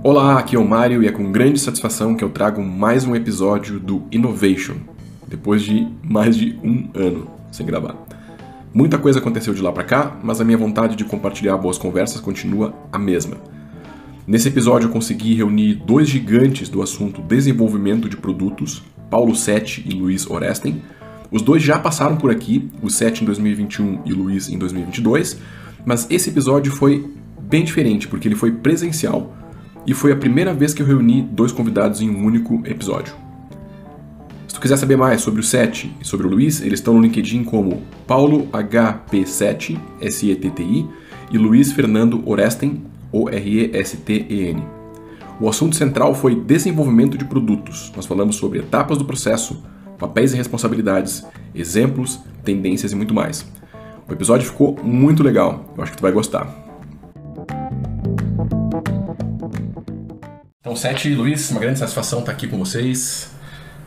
Olá, aqui é o Mário e é com grande satisfação que eu trago mais um episódio do Innovation, depois de mais de um ano sem gravar. Muita coisa aconteceu de lá pra cá, mas a minha vontade de compartilhar boas conversas continua a mesma. Nesse episódio eu consegui reunir dois gigantes do assunto desenvolvimento de produtos, Paulo Setti e Luiz Oresten. Os dois já passaram por aqui, o Setti em 2021 e o Luiz em 2022, mas esse episódio foi bem diferente porque ele foi presencial. E foi a primeira vez que eu reuni dois convidados em um único episódio. Se tu quiser saber mais sobre o Setti e sobre o Luiz, eles estão no LinkedIn como Paulo HP Setti, S-E-T-T-I, e Luiz Fernando Oresten, O-R-E-S-T-E-N. O assunto central foi desenvolvimento de produtos. Nós falamos sobre etapas do processo, papéis e responsabilidades, exemplos, tendências e muito mais. O episódio ficou muito legal, eu acho que tu vai gostar. Então, Setti e Luiz, uma grande satisfação estar aqui com vocês.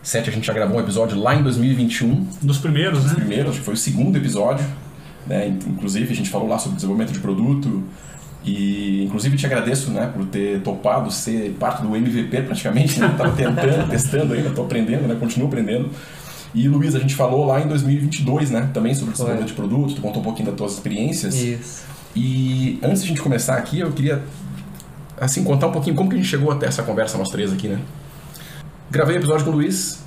Setti, a gente já gravou um episódio lá em 2021. Dos primeiros, né? Dos primeiros, acho que foi o segundo episódio. Né? Inclusive, a gente falou lá sobre desenvolvimento de produto. E, inclusive, te agradeço, né, por ter topado ser parte do MVP praticamente. Né? Estava tentando, testando ainda, estou aprendendo, né? Continuo aprendendo. E, Luiz, a gente falou lá em 2022, né? Também sobre desenvolvimento de produto. Tu contou um pouquinho das tuas experiências. Isso. E antes de a gente começar aqui, eu queria contar um pouquinho como que a gente chegou até essa conversa nós três aqui, né? Gravei o episódio com o Luiz.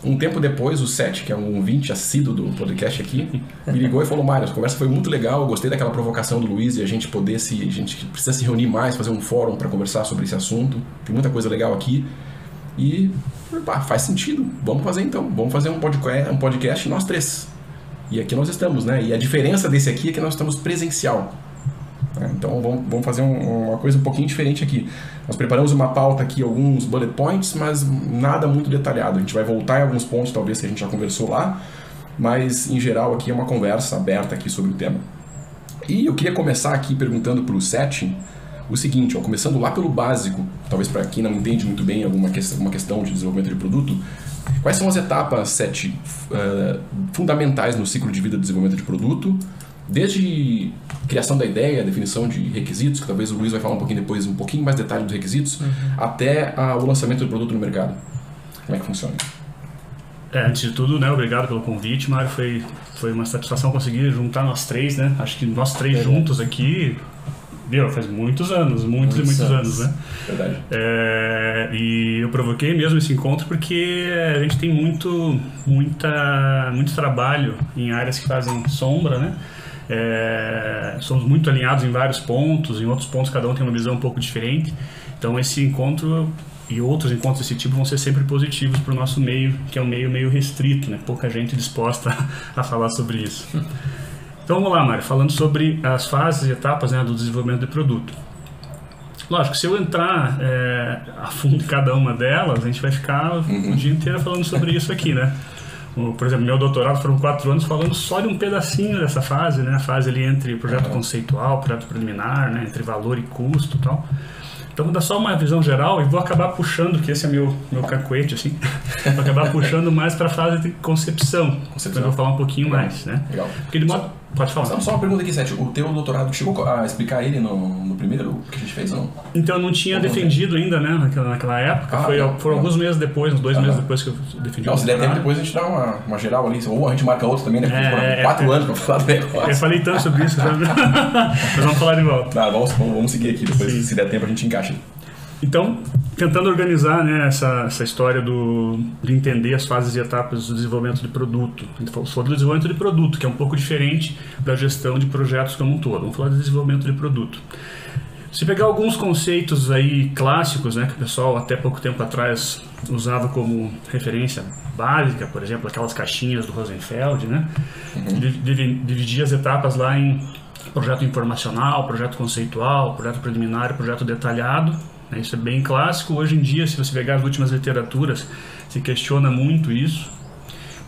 Um tempo depois, o Setti, que é um ouvinte assíduo do podcast aqui, me ligou e falou: Mário, a conversa foi muito legal, eu gostei daquela provocação do Luiz e a gente precisa se reunir mais, fazer um fórum para conversar sobre esse assunto. Tem muita coisa legal aqui. E, faz sentido. Vamos fazer então. Vamos fazer um podcast nós três. E aqui nós estamos, né? E a diferença desse aqui é que nós estamos presencial. Então vamos fazer uma coisa um pouquinho diferente aqui. Nós preparamos uma pauta aqui, alguns bullet points, mas nada muito detalhado. A gente vai voltar em alguns pontos, talvez, que a gente já conversou lá, mas em geral aqui é uma conversa aberta aqui sobre o tema. E eu queria começar aqui perguntando para o Setti o seguinte, começando lá pelo básico, talvez para quem não entende muito bem alguma questão de desenvolvimento de produto, quais são as etapas, Setti, fundamentais no ciclo de vida do desenvolvimento de produto? Desde criação da ideia, definição de requisitos, que talvez o Luiz vai falar um pouquinho depois, um pouquinho mais detalhe dos requisitos, até o lançamento do produto no mercado. Como é que funciona? Antes de tudo, né, obrigado pelo convite, Mário. Foi uma satisfação conseguir juntar nós três, né? Acho que nós três juntos aqui, faz muitos anos, muitos anos, né? Verdade. E eu provoquei mesmo esse encontro porque a gente tem muito trabalho em áreas que fazem sombra, né? Somos muito alinhados em vários pontos, em outros pontos cada um tem uma visão um pouco diferente. Então esse encontro e outros encontros desse tipo vão ser sempre positivos para o nosso meio, que é um meio restrito, né? Pouca gente disposta a falar sobre isso. Então vamos lá, Mário, falando sobre as fases e etapas, né, do desenvolvimento de produto. Lógico, se eu entrar a fundo em cada uma delas, a gente vai ficar o dia inteiro falando sobre isso aqui, né? Por exemplo, meu doutorado foram 4 anos falando só de um pedacinho dessa fase, né? A fase ali entre projeto conceitual, projeto preliminar, né? Entre valor e custo e tal. Então vou dar só uma visão geral e vou acabar puxando, que esse é meu cacuete, assim, vou acabar puxando mais para a fase de concepção. Então eu vou falar um pouquinho mais, né? Legal. Porque de modo... Pode falar. Só uma pergunta aqui, Setti. O teu doutorado chegou a explicar ele no primeiro que a gente fez ou não? Então eu não tinha defendido ainda, né, naquela época. Foram alguns meses depois, uns 2 meses depois que eu defendi. Não, se der tempo depois a gente dá uma geral ali, ou a gente marca outro também, né? Porque 4 anos para falar do negócio. Eu falei tanto sobre isso, sabe? Mas vamos falar de volta. Vamos seguir aqui, depois se der tempo a gente encaixa. Então, tentando organizar, né, essa história de entender as fases e etapas do desenvolvimento de produto. A gente falou do desenvolvimento de produto, que é um pouco diferente da gestão de projetos como um todo. Vamos falar de desenvolvimento de produto. Se pegar alguns conceitos aí clássicos, né, que o pessoal até pouco tempo atrás usava como referência básica, por exemplo, aquelas caixinhas do Rosenfeld, né, dividir as etapas lá em projeto informacional, projeto conceitual, projeto preliminar e projeto detalhado. Isso é bem clássico. Hoje em dia, se você pegar as últimas literaturas, se questiona muito isso,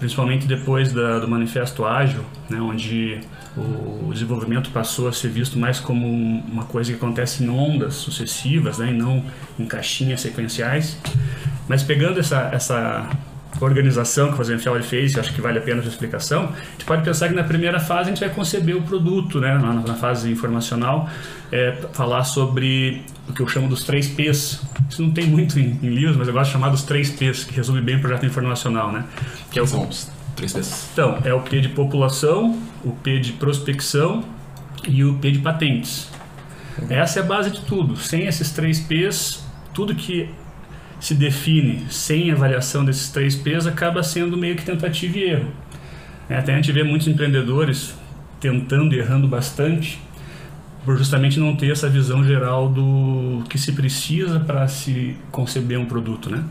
principalmente depois do Manifesto Ágil, né, onde o desenvolvimento passou a ser visto mais como uma coisa que acontece em ondas sucessivas, né, e não em caixinhas sequenciais. Mas pegando essa organização que o Rosenfeld fez, que eu acho que vale a pena a sua explicação, a gente pode pensar que na primeira fase a gente vai conceber o produto, né? Na fase informacional, falar sobre o que eu chamo dos 3 P's. Isso não tem muito em livros, mas eu gosto de chamar dos 3 P's, que resume bem o projeto informacional, né? Que são os 3 P's. Então, é o P de população, o P de prospecção e o P de patentes. Essa é a base de tudo. Sem esses 3 P's, tudo que se define sem avaliação desses 3 P's acaba sendo meio que tentativa e erro. Até a gente vê muitos empreendedores tentando e errando bastante por justamente não ter essa visão geral do que se precisa para se conceber um produto, né?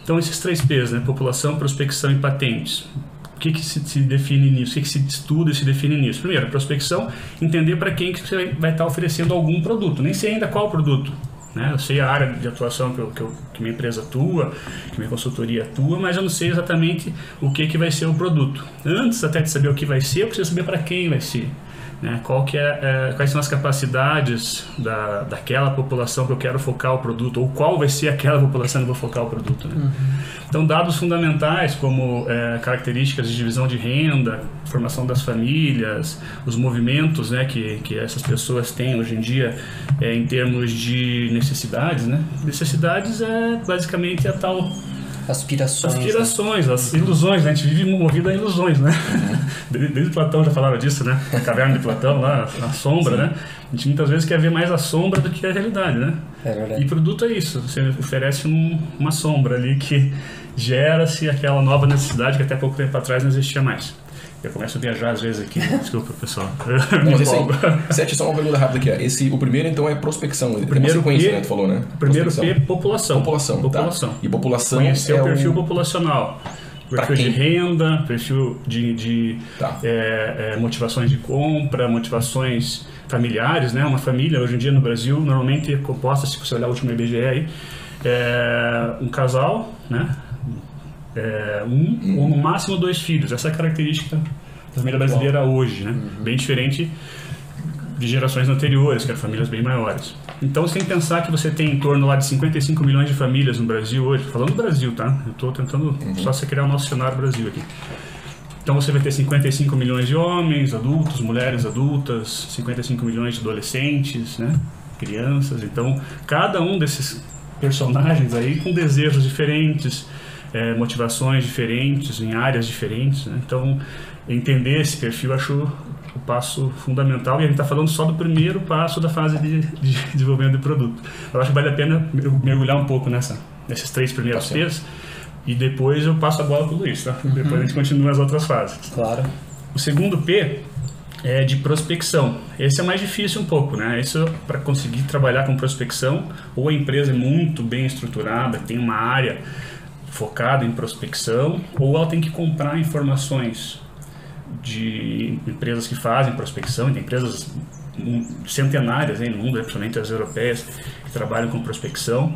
Então esses 3 P's, né? População, prospecção e patentes. O que se define nisso? O que se estuda e se define nisso? Primeiro, prospecção, entender para quem que você vai estar oferecendo algum produto. Nem sei ainda qual produto. Né? Eu sei a área de atuação que minha empresa atua, que minha consultoria atua, mas eu não sei exatamente o que vai ser o produto. Antes até de saber o que vai ser, eu preciso saber para quem vai ser. Né? Quais são as capacidades daquela população que eu quero focar o produto, ou qual vai ser aquela população que eu vou focar o produto. Né? Então, dados fundamentais como características de divisão de renda, formação das famílias, os movimentos, né, que essas pessoas têm hoje em dia em termos de necessidades. Né? Necessidades é basicamente a tal... Aspirações, né? As ilusões, né? A gente vive movido a ilusões, né? Desde Platão já falava disso, né? A caverna de Platão, lá, a sombra, né? A gente muitas vezes quer ver mais a sombra do que a realidade, né? É verdade. E produto é isso, você oferece uma sombra ali que gera-se aquela nova necessidade que até pouco tempo atrás não existia mais. Eu começo a viajar às vezes aqui, desculpa pessoal. Não, mas Sete, só uma pergunta rápida aqui. O primeiro então é prospecção, o primeiro sequência, né, tu falou, né? O primeiro P, população. Tá. E população conhecer o perfil populacional. Perfil de renda, perfil de motivações de compra, motivações familiares, né? Uma família hoje em dia no Brasil normalmente é composta, se você olhar o último IBGE aí, um casal, né? Ou no máximo 2 filhos. Essa é a característica da família brasileira hoje, né? Bem diferente de gerações anteriores, que eram famílias bem maiores. Então você tem que pensar que você tem em torno lá de 55 milhões de famílias no Brasil hoje. Falando do Brasil, tá? Eu estou tentando só você criar o nosso cenário Brasil aqui. Então você vai ter 55 milhões de homens adultos, mulheres adultas, 55 milhões de adolescentes, né? Crianças. Então cada um desses personagens aí com desejos diferentes, motivações diferentes, em áreas diferentes, né? Então, entender esse perfil eu acho o passo fundamental, e a gente está falando só do primeiro passo da fase de desenvolvimento do produto. Eu acho que vale a pena mergulhar um pouco nesses 3 primeiros P's, e depois eu passo a bola para o Luiz, tá? Depois a gente continua as outras fases. Claro. O segundo P é de prospecção. Esse é mais difícil um pouco, né? Isso, para conseguir trabalhar com prospecção, ou a empresa é muito bem estruturada, tem uma área focada em prospecção, ou ela tem que comprar informações de empresas que fazem prospecção, e tem empresas centenárias no mundo, principalmente as europeias, que trabalham com prospecção.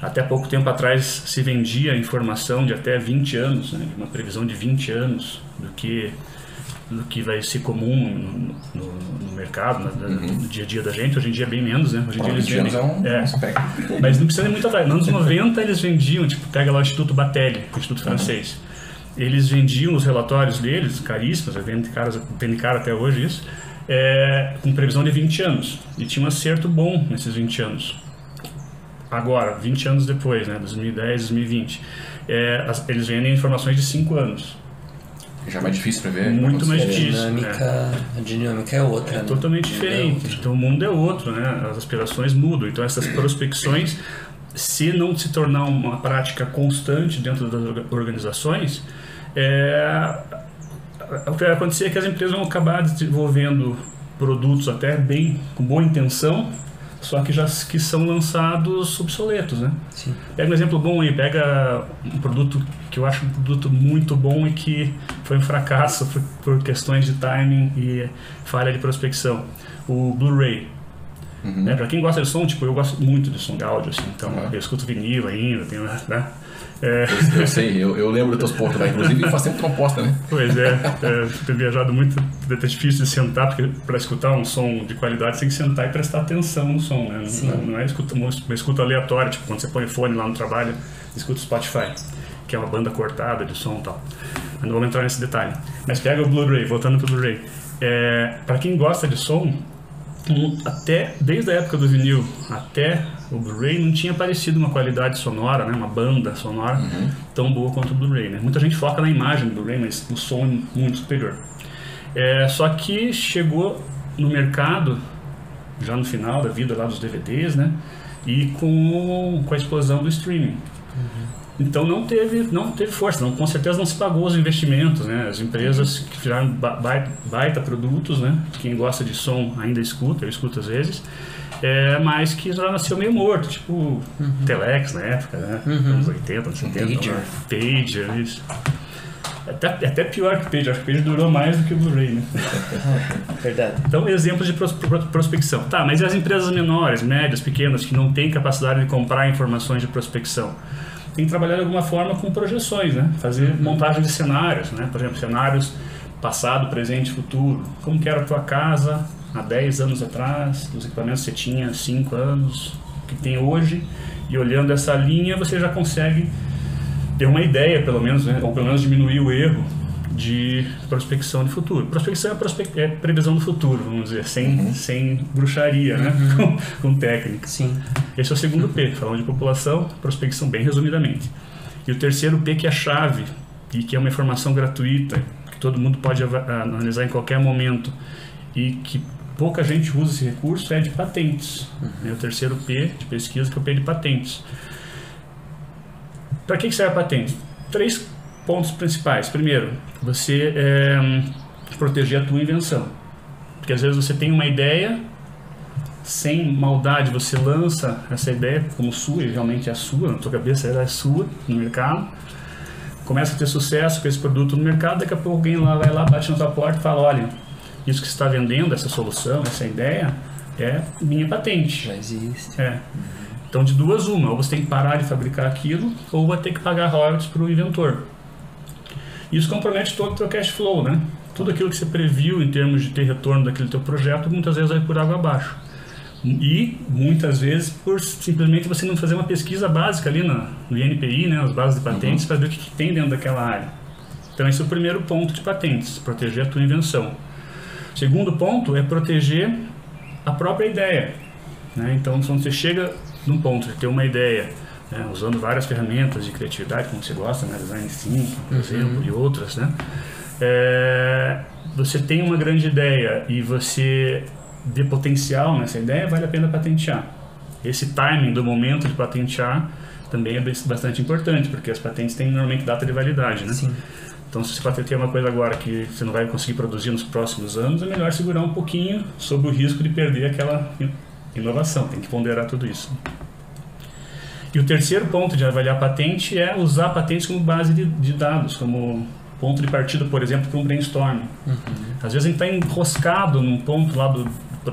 Até pouco tempo atrás se vendia informação de até 20 anos, né? Uma previsão de 20 anos do que vai ser comum no mercado, no dia a dia da gente. Hoje em dia é bem menos, né? Hoje em dia eles vendem. Mas não precisa nem muito atrás. Nos anos 90 eles vendiam, pega lá o Instituto Batelli, o Instituto Francês. Eles vendiam os relatórios deles, caríssimos, vende caro até hoje isso, com previsão de 20 anos. E tinha um acerto bom nesses 20 anos. Agora, 20 anos depois, né? 2010, 2020, eles vendem informações de 5 anos. Já é mais difícil para ver. Muito mais difícil. A dinâmica é outra. É totalmente diferente. Então o mundo é outro, né? As aspirações mudam. Então essas prospecções, se não se tornar uma prática constante dentro das organizações, o que vai acontecer é que as empresas vão acabar desenvolvendo produtos até bem com boa intenção, só que são lançados obsoletos, né? Sim. Pega um exemplo bom aí, pega um produto que eu acho um produto muito bom e que foi um fracasso por questões de timing e falha de prospecção. O Blu-ray. Para quem gosta de som, eu gosto muito de som de áudio, assim, então eu escuto vinil ainda, tenho, né? Eu sei, eu lembro dos teus pontos lá, inclusive faz tempo que tu não posta, né? Pois tenho viajado muito, é difícil de sentar, porque para escutar um som de qualidade você tem que sentar e prestar atenção no som, né? Não é uma escuta aleatória, quando você põe fone lá no trabalho, escuta o Spotify. que é uma banda cortada de som e tal. Mas não vamos entrar nesse detalhe. Mas pega o Blu-ray, voltando para o Blu-ray. Para quem gosta de som, desde a época do vinil até o Blu-ray não tinha aparecido uma qualidade sonora, né, uma banda sonora tão boa quanto o Blu-ray, né? Muita gente foca na imagem do Blu-ray, mas o som é muito superior. Só que chegou no mercado já no final da vida lá dos DVDs, né, e com a explosão do streaming. Então não teve força, com certeza não se pagou os investimentos, né? As empresas que fizeram baita produtos, né? Quem gosta de som ainda escuta, eu escuto às vezes, mas que já nasceu meio morto, tipo Telex na época, né? Anos 80, anos 70, Pager, isso. Até pior que o Pager, acho que o Pager durou mais do que o Blu-ray, né? Verdade. Então, exemplos de prospecção. Tá, mas e as empresas menores, médias, pequenas, que não têm capacidade de comprar informações de prospecção? Tem que trabalhar de alguma forma com projeções, né? Fazer montagem de cenários, né? Por exemplo, cenários passado, presente, futuro. Como que era a tua casa há 10 anos atrás, os equipamentos que você tinha há 5 anos, o que tem hoje, e olhando essa linha você já consegue ter uma ideia, pelo menos, né? Ou pelo menos diminuir o erro de prospecção de futuro. Prospecção é previsão do futuro, vamos dizer, sem bruxaria, né? com técnica. Sim. Esse é o segundo P, falando de população, prospecção bem resumidamente. E o terceiro P, que é a chave, e que é uma informação gratuita, que todo mundo pode analisar em qualquer momento, e que pouca gente usa esse recurso, é de patentes. É o terceiro P de pesquisa, que é o P de patentes. Para que serve a patente? 3 pontos principais. Primeiro, você proteger a tua invenção. Porque às vezes você tem uma ideia, sem maldade você lança essa ideia como sua, e realmente é sua, na tua cabeça ela é sua, no mercado. Começa a ter sucesso com esse produto no mercado, daqui a pouco alguém vai lá, bate na tua porta e fala, olha, isso que você está vendendo, essa solução, essa ideia, é minha patente. Já existe. Então, de duas, uma, ou você tem que parar de fabricar aquilo, ou vai ter que pagar royalties para o inventor. Isso compromete todo o teu cash flow, né? Tudo aquilo que você previu em termos de ter retorno daquele teu projeto, muitas vezes vai por água abaixo. E, muitas vezes, por simplesmente você não fazer uma pesquisa básica ali no INPI, né, nas bases de patentes, para ver o que tem dentro daquela área. Então, esse é o primeiro ponto de patentes, proteger a tua invenção. O segundo ponto é proteger a própria ideia, né? Então, quando você chega num ponto de ter uma ideia, né, usando várias ferramentas de criatividade, como você gosta, né, Design Thinking, por exemplo, e outras, né, você tem uma grande ideia e você vê potencial nessa ideia, vale a pena patentear. Esse timing do momento de patentear também é bastante importante, porque as patentes têm normalmente data de validade, né? Sim. Então, se você patentear uma coisa agora que você não vai conseguir produzir nos próximos anos, é melhor segurar um pouquinho sob o risco de perder aquela inovação. Tem que ponderar tudo isso. E o terceiro ponto de avaliar a patente é usar patentes como base de dados, como ponto de partida, por exemplo, para um brainstorm. Às vezes a gente está enroscado num ponto lá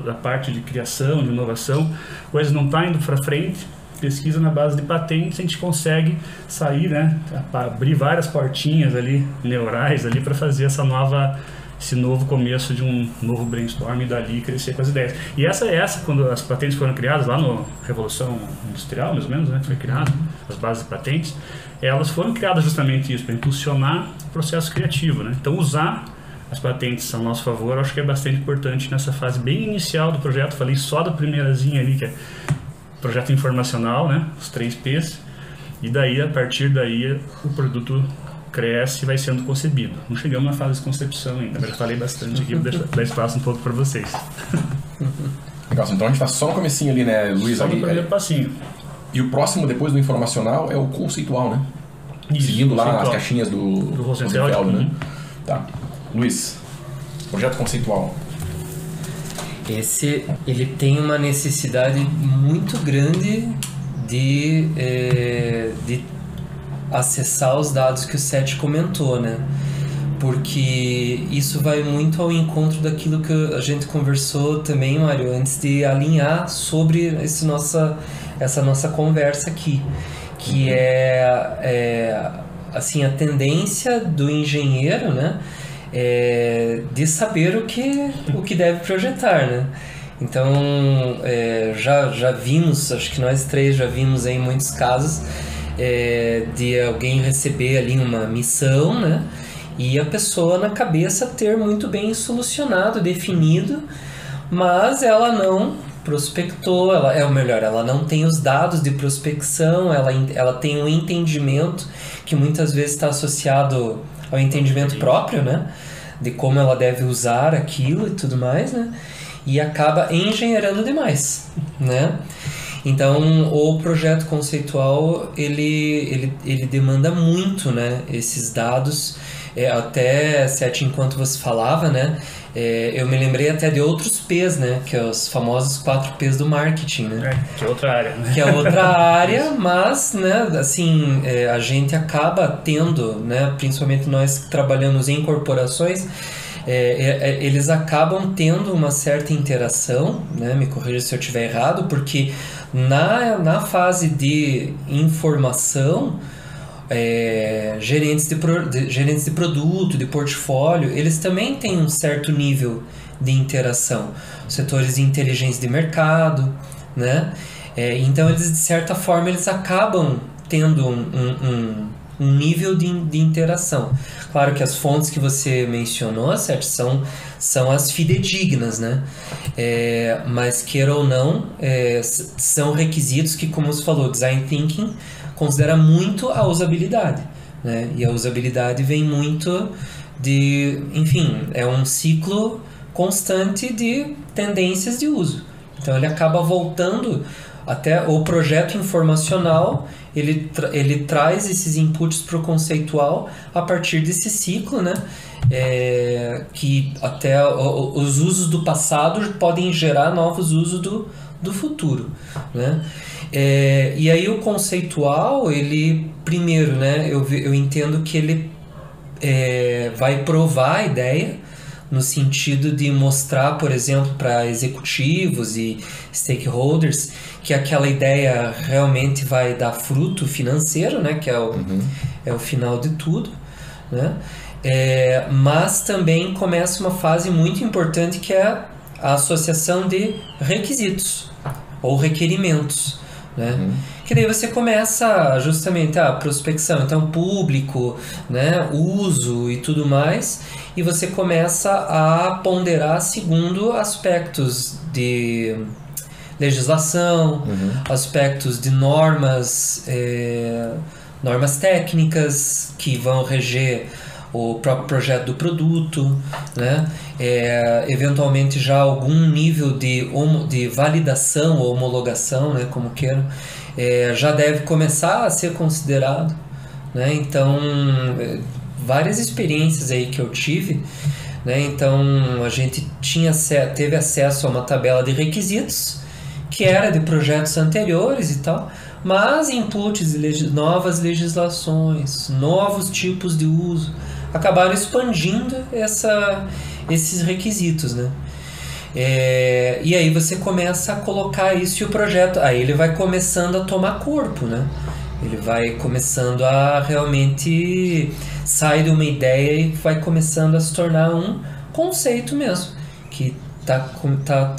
da parte de criação, de inovação, coisa não está indo para frente, pesquisa na base de patentes, a gente consegue sair, né, abrir várias portinhas ali, neurais ali, para fazer esse novo começo de um novo brainstorm e dali crescer com as ideias. E quando as patentes foram criadas lá na Revolução Industrial, mais ou menos, né, foi criado, as bases de patentes, elas foram criadas justamente isso, para impulsionar o processo criativo, né? Então, usar as patentes a nosso favor, eu acho que é bastante importante nessa fase bem inicial do projeto. Falei só da primeirazinha ali, que é projeto informacional, né, os 3 P's, e daí, a partir daí, o produto cresce e vai sendo concebido. Não chegamos na fase de concepção ainda, mas eu falei bastante aqui, vou dar espaço um pouco para vocês. Legal, então a gente está só no comecinho ali, né, Luiz? Só no primeiro passinho. E o próximo, depois do informacional, é o conceitual, né? Isso, seguindo lá conceitual. as caixinhas do Rosenfeld, né? Tá. Luiz, projeto conceitual. Ele tem uma necessidade muito grande de acessar os dados que o Seth comentou, né? Porque isso vai muito ao encontro daquilo que a gente conversou também, Mário, antes de alinhar sobre essa nossa conversa aqui, que assim, a tendência do engenheiro, né, de saber o que deve projetar, né? Então, já vimos, acho que nós 3 já vimos em muitos casos, de alguém receber ali uma missão, né? E a pessoa na cabeça ter muito bem solucionado, definido, mas ela não prospectou, ela não tem os dados de prospecção, ela tem um entendimento que muitas vezes está associado ao entendimento próprio, né? De como ela deve usar aquilo e tudo mais, né? E acaba engenheirando demais, né? Então, o projeto conceitual, ele demanda muito, né? Esses dados. Até, Sete, enquanto você falava, né? Eu me lembrei até de outros P's, né? Que é os famosos 4 P's do marketing, né? Que é outra área, né? Que é outra área, mas, né? Assim, a gente acaba tendo, né? Principalmente nós que trabalhamos em corporações, eles acabam tendo uma certa interação, né? Me corrija se eu estiver errado, porque na fase de informação, gerentes de produto, de portfólio, eles também têm um certo nível de interação. Setores de inteligência de mercado, né? Então, eles, de certa forma, eles acabam tendo um nível de interação. Claro que as fontes que você mencionou, certo, são as fidedignas, né? Mas, queira ou não, são requisitos que, como você falou, Design Thinking considera muito a usabilidade, né? E a usabilidade vem muito enfim, é um ciclo constante de tendências de uso. Então ele acaba voltando até o projeto informacional, ele traz esses inputs para o conceitual a partir desse ciclo, né? Que até os usos do passado podem gerar novos usos do futuro, né? E aí o conceitual, ele primeiro, né, eu entendo que ele vai provar a ideia no sentido de mostrar, por exemplo, para executivos e stakeholders que aquela ideia realmente vai dar fruto financeiro, né, que é o final de tudo, né? Mas também começa uma fase muito importante que é a associação de requisitos ou requerimentos, né? Que daí você começa justamente a prospecção, então público, né, uso e tudo mais, e você começa a ponderar segundo aspectos de legislação, aspectos de normas técnicas que vão reger o próprio projeto do produto, né? Eventualmente já algum nível de validação ou homologação, né, como queiram, já deve começar a ser considerado, né? Então, várias experiências aí que eu tive, né? Então, a gente teve acesso a uma tabela de requisitos que era de projetos anteriores e tal, mas inputs de novas legislações, novos tipos de uso, acabaram expandindo esses requisitos, né? E aí você começa a colocar isso e o projeto, aí ele vai começando a tomar corpo, né? Ele vai começando a realmente sair de uma ideia e vai começando a se tornar um conceito mesmo, que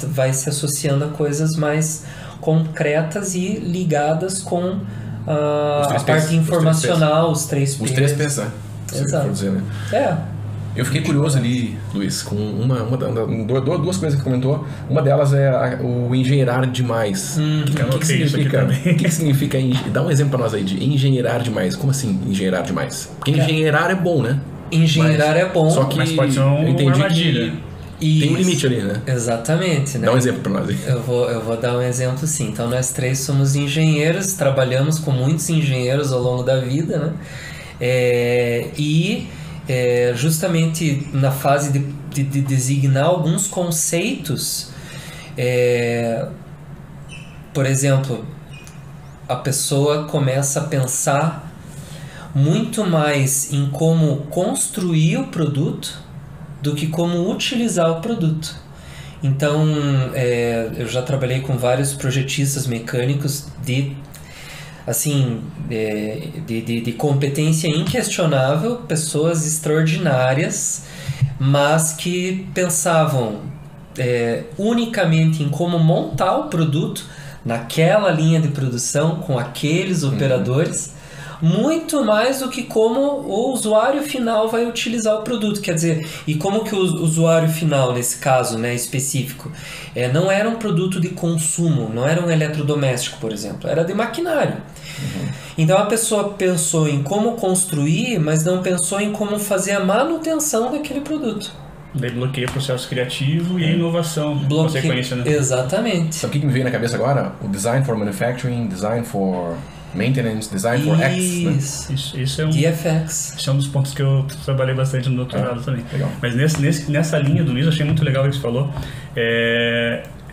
vai se associando a coisas mais concretas e ligadas com a parte informacional, os 3 P's. Os 3 P's, né? Exato. Dizer, né? Eu fiquei curioso ali, Luiz, com duas coisas que comentou. Uma delas é o engenheirar demais. O que significa? O que significa? Dá um exemplo para nós aí de engenheirar demais. Como assim engenheirar demais? Porque engenheirar é bom, né? Engenheirar é bom, só que mas pode ser uma armadilha. Tem um limite ali, né? Exatamente, né? Dá um exemplo para nós aí. Eu vou dar um exemplo, sim. Então, nós 3 somos engenheiros, trabalhamos com muitos engenheiros ao longo da vida, né? Justamente na fase de designar alguns conceitos, por exemplo, a pessoa começa a pensar muito mais em como construir o produto do que como utilizar o produto. Então, eu já trabalhei com vários projetistas mecânicos de competência inquestionável, pessoas extraordinárias, mas que pensavam unicamente em como montar o produto naquela linha de produção, com aqueles operadores, muito mais do que como o usuário final vai utilizar o produto. Quer dizer, e como que o usuário final, nesse caso, né, específico, não era um produto de consumo, não era um eletrodoméstico, por exemplo, era de maquinário. Então a pessoa pensou em como construir, mas não pensou em como fazer a manutenção daquele produto. Daí bloqueia o processo criativo e a inovação, consequência, né? Exatamente. Sabe o que me veio na cabeça agora? O design for manufacturing, design for maintenance, design for X, né? Isso é um... DFX. Esse é um dos pontos que eu trabalhei bastante no doutorado também. Legal. Mas nessa linha do Luiz, eu achei muito legal o que você falou.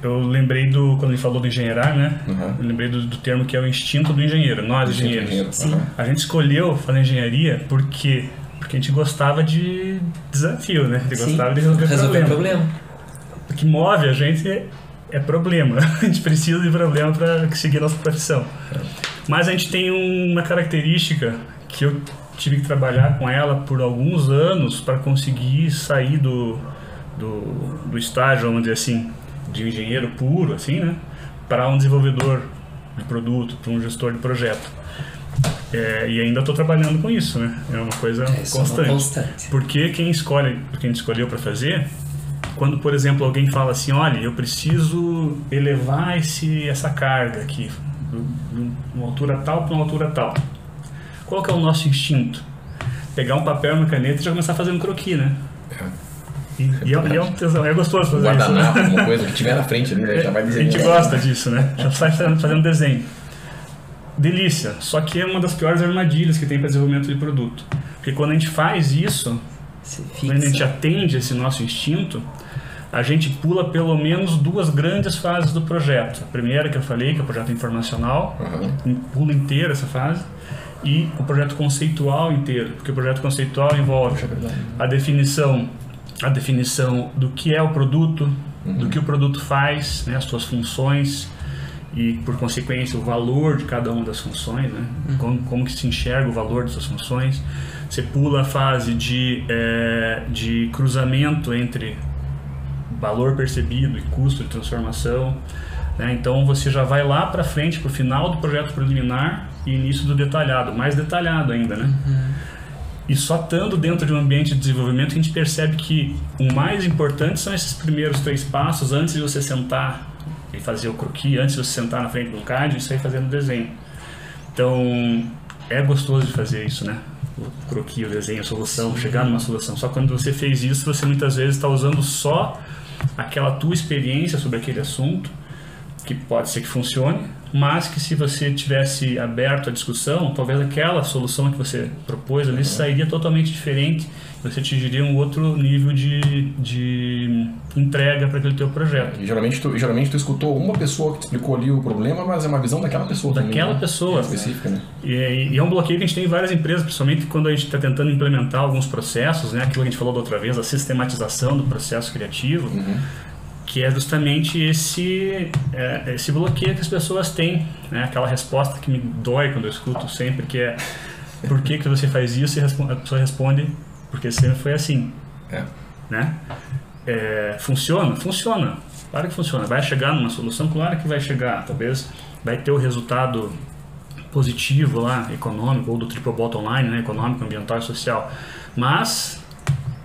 Eu lembrei quando ele falou do engenheirar, né? Eu lembrei do termo que é o instinto do engenheiro, nós engenheiros. Sim. A gente escolheu fazer engenharia porque a gente gostava de desafio, né? A gente gostava de resolver problema. O que move a gente é problema. A gente precisa de problema para seguir a nossa profissão. Mas a gente tem uma característica que eu tive que trabalhar com ela por alguns anos para conseguir sair do estágio, vamos dizer assim, de engenheiro puro, assim, né? Para um desenvolvedor de produto, para um gestor de projeto. E ainda estou trabalhando com isso, né? É uma coisa constante. Porque quem a gente escolheu para fazer, quando, por exemplo, alguém fala assim, olha, eu preciso elevar essa carga aqui, de uma altura tal para uma altura tal. Qual que é o nosso instinto? Pegar um papel e uma caneta e já começar a fazer um croquis, né? E é um tesão, é gostoso fazer isso. Guardanapo, alguma coisa que tiver na frente, né? Já vai desenhar. A gente gosta disso, né? Já sai fazendo desenho. Delícia, só que é uma das piores armadilhas que tem para desenvolvimento de produto. Porque quando a gente faz isso, quando a gente atende esse nosso instinto, a gente pula pelo menos 2 grandes fases do projeto. A primeira que eu falei, que é o projeto informacional, pula inteira essa fase, e o projeto conceitual inteiro, porque o projeto conceitual envolve a definição do que é o produto, do que o produto faz, né, as suas funções, e por consequência o valor de cada uma das funções, né? Como que se enxerga o valor dessas funções. Você pula a fase de cruzamento entre valor percebido e custo de transformação, né? Então você já vai lá para frente, para o final do projeto preliminar e início do detalhado, mais detalhado ainda, né? E só estando dentro de um ambiente de desenvolvimento a gente percebe que o mais importante são esses primeiros 3 passos antes de você sentar e fazer o croquis, antes de você sentar na frente do CAD e sair fazendo desenho. Então é gostoso de fazer isso, né? O croquis, o desenho, a solução, chegar numa solução. Só quando você fez isso, você muitas vezes está usando só aquela tua experiência sobre aquele assunto, que pode ser que funcione, mas que se você tivesse aberto a discussão, talvez aquela solução que você propôs ali sairia totalmente diferente, você atingiria um outro nível de entrega para aquele teu projeto. E geralmente tu escutou uma pessoa que te explicou ali o problema, mas é uma visão daquela pessoa também. Daquela pessoa. Específica, né? E é um bloqueio que a gente tem em várias empresas, principalmente quando a gente está tentando implementar alguns processos, né? Aquilo que a gente falou da outra vez, a sistematização do processo criativo, que é justamente esse bloqueio que as pessoas têm, né? Aquela resposta que me dói quando eu escuto sempre, que é por que você faz isso? E a pessoa responde, porque sempre foi assim. Né? Funciona? Funciona. Claro que funciona. Vai chegar numa solução? Claro que vai chegar. Talvez vai ter o resultado positivo lá, econômico, ou do triple bottom line, né? Econômico, ambiental e social. Mas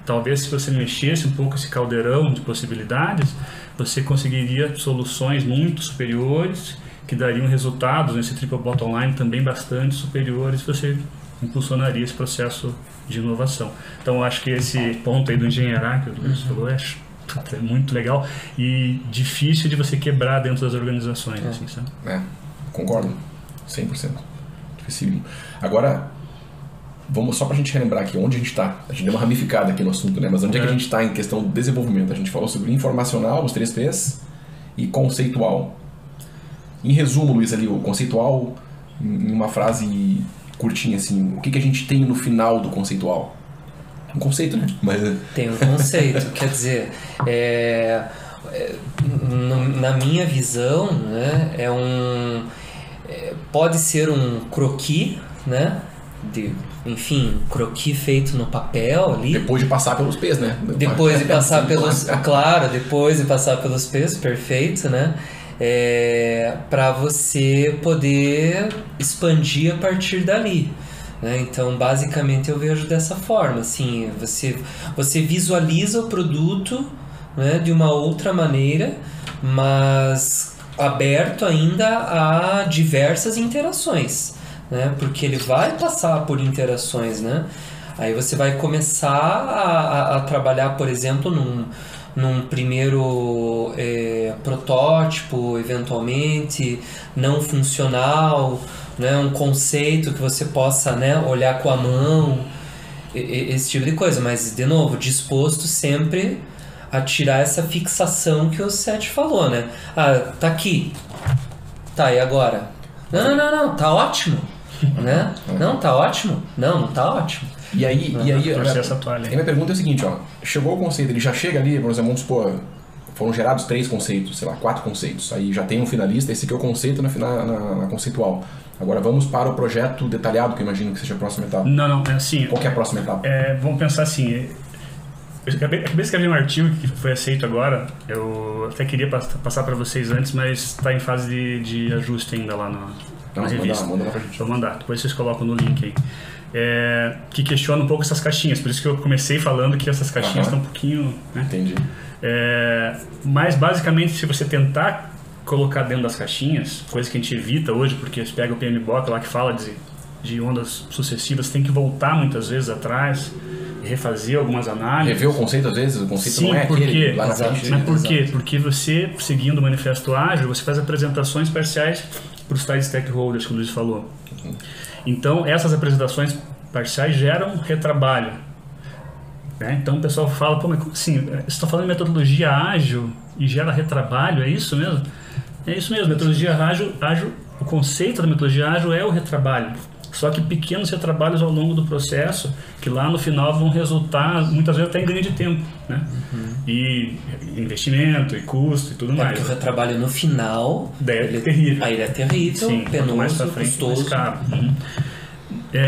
talvez se você mexesse um pouco esse caldeirão de possibilidades, você conseguiria soluções muito superiores, que dariam resultados nesse triple bottom line também bastante superiores, você impulsionaria esse processo de inovação. Então eu acho que esse ponto aí do engenheirar que o Luiz falou é muito legal e difícil de você quebrar dentro das organizações. Assim, sabe? Concordo, 100%. Dificílimo. Agora, vamos só para a gente relembrar aqui onde a gente está. A gente deu uma ramificada aqui no assunto, né? Mas onde é que a gente está em questão do desenvolvimento? A gente falou sobre informacional, os 3 P's, e conceitual. Em resumo, Luiz, ali, o conceitual, em uma frase curtinha assim, o que a gente tem no final do conceitual? Um conceito, né? Tem um conceito, quer dizer, na minha visão, né, pode ser um croquis, né? Enfim, croquis feito no papel ali. Depois de passar pelos P's, né? Depois de passar pelos... Claro, depois de passar pelos P's, perfeito, né? Para você poder expandir a partir dali. né? Então, basicamente, eu vejo dessa forma, assim, você visualiza o produto, né, de uma outra maneira, mas aberto ainda a diversas interações, né? Porque ele vai passar por interações, né? Aí você vai começar a trabalhar, por exemplo, num primeiro protótipo, eventualmente não funcional, né? Um conceito que você possa, né, olhar com a mão, esse tipo de coisa. Mas, de novo, disposto sempre a tirar essa fixação que o Seth falou, né? Ah, tá aqui. Tá, e agora? Não, tá ótimo. Né? Não, tá ótimo. Não tá ótimo. E aí a minha pergunta é o seguinte, ó, chegou o conceito, ele já chega ali, por exemplo, vamos supor, foram gerados 3 conceitos, sei lá, 4 conceitos, aí já tem um finalista, esse aqui é o conceito na conceitual. Agora vamos para o projeto detalhado, que eu imagino que seja a próxima etapa. Não, é assim... Qual que é a próxima etapa? Vamos pensar assim, eu acabei de escrever um artigo que foi aceito agora, eu até queria passar para vocês antes, mas está em fase de ajuste ainda lá na revista. Manda lá pra gente. Vou mandar, depois vocês colocam no link aí. Que questiona um pouco essas caixinhas, por isso que eu comecei falando que essas caixinhas estão um pouquinho... Né? Entendi. Mas basicamente, se você tentar colocar dentro das caixinhas, coisa que a gente evita hoje, porque você pega o PMBOK lá que fala de ondas sucessivas, tem que voltar muitas vezes atrás, refazer algumas análises. Rever o conceito às vezes, o conceito Sim, não é aquele lá na frente. Mas por quê? Porque você, seguindo o manifesto ágil, você faz apresentações parciais para os tais stakeholders, que o Luiz falou. Então, essas apresentações parciais geram retrabalho. Né? Então, o pessoal fala, pô, mas como assim? Você está falando de metodologia ágil e gera retrabalho, é isso mesmo? É isso mesmo, metodologia ágil, o conceito da metodologia ágil é o retrabalho. Só que pequenos retrabalhos ao longo do processo, que lá no final vão resultar, muitas vezes até em ganho de tempo, né? E investimento, e custo, e tudo mais. Porque o retrabalho no final... Daí é terrível. Aí ele é terrível, sim, penoso, mais pra frente, custoso. Mais caro.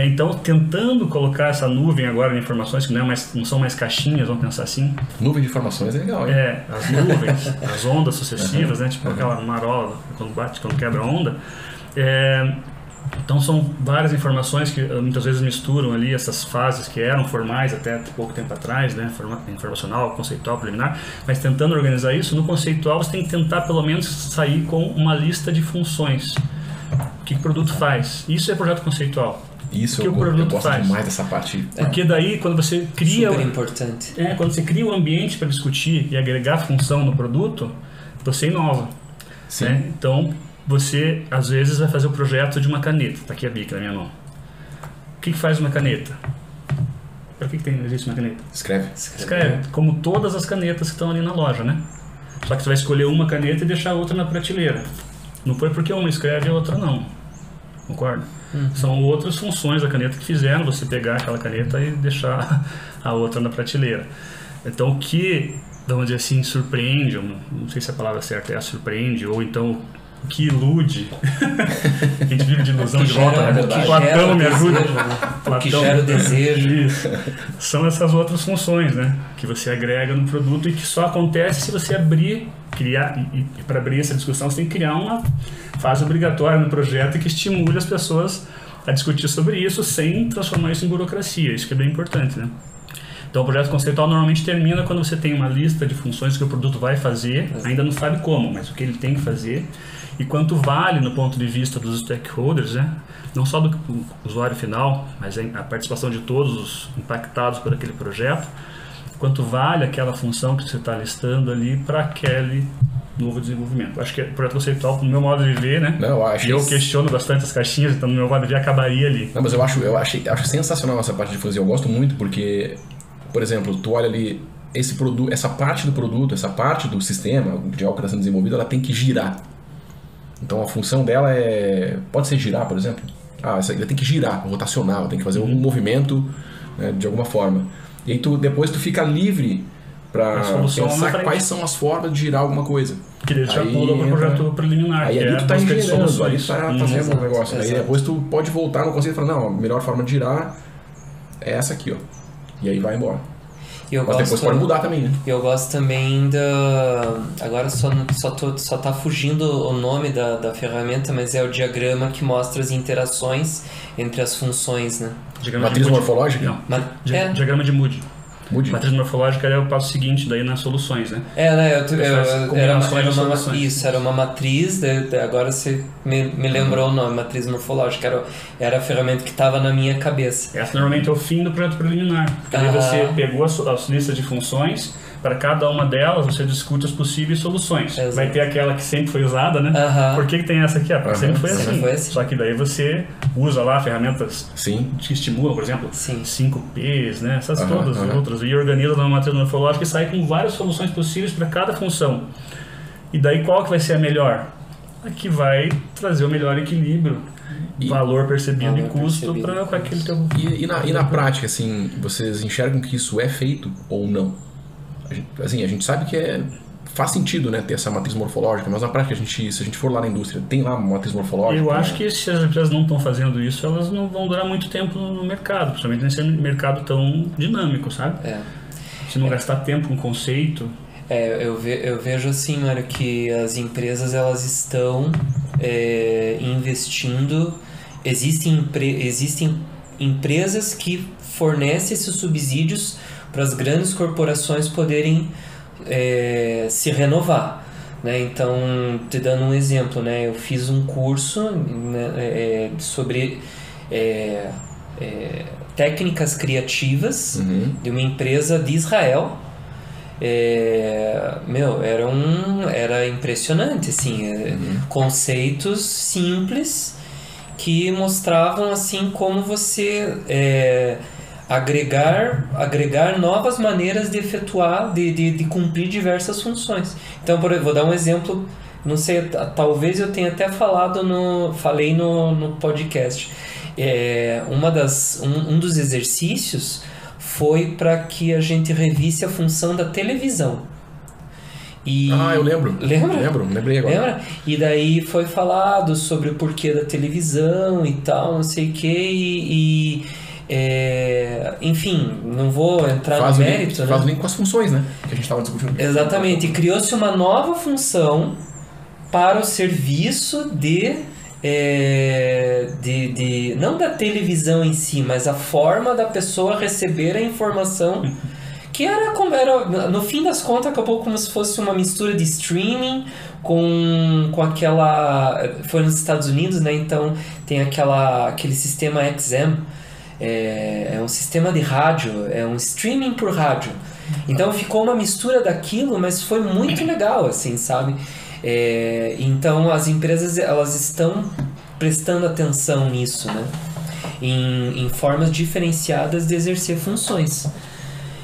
Então, tentando colocar essa nuvem agora de informações, que não são mais caixinhas, vamos pensar assim. Nuvem de informações é legal, hein? As nuvens, as ondas sucessivas, né? Tipo aquela marola, quando quebra a onda. Então são várias informações que muitas vezes misturam ali essas fases que eram formais até pouco tempo atrás, né? Informacional, conceitual, preliminar, mas tentando organizar isso, no conceitual você tem que tentar pelo menos sair com uma lista de funções. O que o produto faz? Isso é projeto conceitual. Isso eu gosto demais dessa parte. Porque daí quando você cria... Super importante. Quando você cria um ambiente para discutir e agregar função no produto, você inova. Sim. Né? Então... Você, às vezes, vai fazer o projeto de uma caneta. Está aqui a bica na minha mão. O que faz uma caneta? Para que existe uma caneta? Escreve. Como todas as canetas que estão ali na loja, né? Só que você vai escolher uma caneta e deixar a outra na prateleira. Não foi porque uma escreve e a outra não. Concorda? São outras funções da caneta que fizeram você pegar aquela caneta e deixar a outra na prateleira. Então, o que, vamos dizer assim, surpreende, não sei se a palavra certa é surpreende, ou então... que ilude. A gente vive de ilusão de volta, né? Platão me ajuda. O que gera o desejo. Isso. São essas outras funções, né? Que você agrega no produto e que só acontece se você criar. E para abrir essa discussão, você tem que criar uma fase obrigatória no projeto que estimule as pessoas a discutir sobre isso sem transformar isso em burocracia. Isso que é bem importante, né? Então, o projeto conceitual normalmente termina quando você tem uma lista de funções que o produto vai fazer, ainda não sabe como, mas o que ele tem que fazer, e quanto vale no ponto de vista dos stakeholders, né? Não só do usuário final, mas a participação de todos os impactados por aquele projeto, quanto vale aquela função que você está listando ali para aquele novo desenvolvimento. Acho que o projeto conceitual, no meu modo de ver, né? Eu questiono bastante as caixinhas, então no meu modo de ver acabaria ali. Não, mas eu acho sensacional essa parte de fazer, eu gosto muito porque... Por exemplo, tu olha ali, essa parte do produto, essa parte do sistema de algo que está sendo desenvolvido, ela tem que girar. Então a função dela pode ser girar, por exemplo. Ela tem que girar, rotacional, tem que fazer algum movimento, né, de alguma forma. E aí depois tu fica livre para pensar quais são as formas de girar alguma coisa. Que ele já pula para o projeto preliminar. Aí tu está engenhando, aí tu está fazendo um negócio. Aí depois tu pode voltar no conceito e falar, não, a melhor forma de girar é essa aqui, ó. E aí vai embora. Mas depois pode mudar também, né? Eu gosto também agora só tá fugindo o nome da ferramenta, mas é o diagrama que mostra as interações entre as funções, né? Matriz morfológica? Não. Diagrama de Moody. Matriz morfológica é o passo seguinte daí nas soluções, né? Era uma matriz, agora você me lembrou o nome, matriz morfológica, era a ferramenta que estava na minha cabeça. Essa normalmente é o fim do projeto preliminar, porque aí você pegou as listas de funções, para cada uma delas você discute as possíveis soluções. Exato. Vai ter aquela que sempre foi usada, né? Por que tem essa aqui? Porque sempre foi assim. Só que daí você usa lá ferramentas que estimulam, por exemplo, 5Ps, né? Essas todas as outras, e organiza numa matriz morfológica e sai com várias soluções possíveis para cada função. E daí qual que vai ser a melhor? A que vai trazer o melhor equilíbrio, valor percebido e custo para aquele teu... E na prática, assim, vocês enxergam que isso é feito ou não? A gente sabe que faz sentido, né, ter essa matriz morfológica, mas na prática, se a gente for lá na indústria, tem lá uma matriz morfológica? Eu acho que se as empresas não estão fazendo isso, elas não vão durar muito tempo no mercado, principalmente nesse mercado tão dinâmico, sabe? Se não gastar tempo com conceito... Eu vejo assim, Mário, que as empresas elas estão investindo. Existem empresas que fornecem esses subsídios para as grandes corporações poderem se renovar, né? Então, te dando um exemplo, né? Eu fiz um curso, né, sobre técnicas criativas de uma empresa de Israel. Era impressionante, assim, conceitos simples que mostravam assim como você agregar novas maneiras de efetuar, de cumprir diversas funções. Então, vou dar um exemplo, não sei, talvez eu tenha até falei no podcast. Um dos exercícios foi para que a gente revisse a função da televisão. Eu lembro. Lembrei agora. Lembra? E daí foi falado sobre o porquê da televisão e tal, não sei o que, enfim, não vou entrar no mérito, né? Faz o link com as funções, né? Que a gente estava discutindo. Exatamente. E criou-se uma nova função para o serviço não da televisão em si, mas a forma da pessoa receber a informação, que era no fim das contas acabou como se fosse uma mistura de streaming com aquela, foi nos Estados Unidos, né? Então tem aquele sistema XM, é um sistema de rádio, é um streaming por rádio. Então ficou uma mistura daquilo, mas foi muito legal, assim, sabe? Então as empresas elas estão prestando atenção nisso, né? Em formas diferenciadas de exercer funções.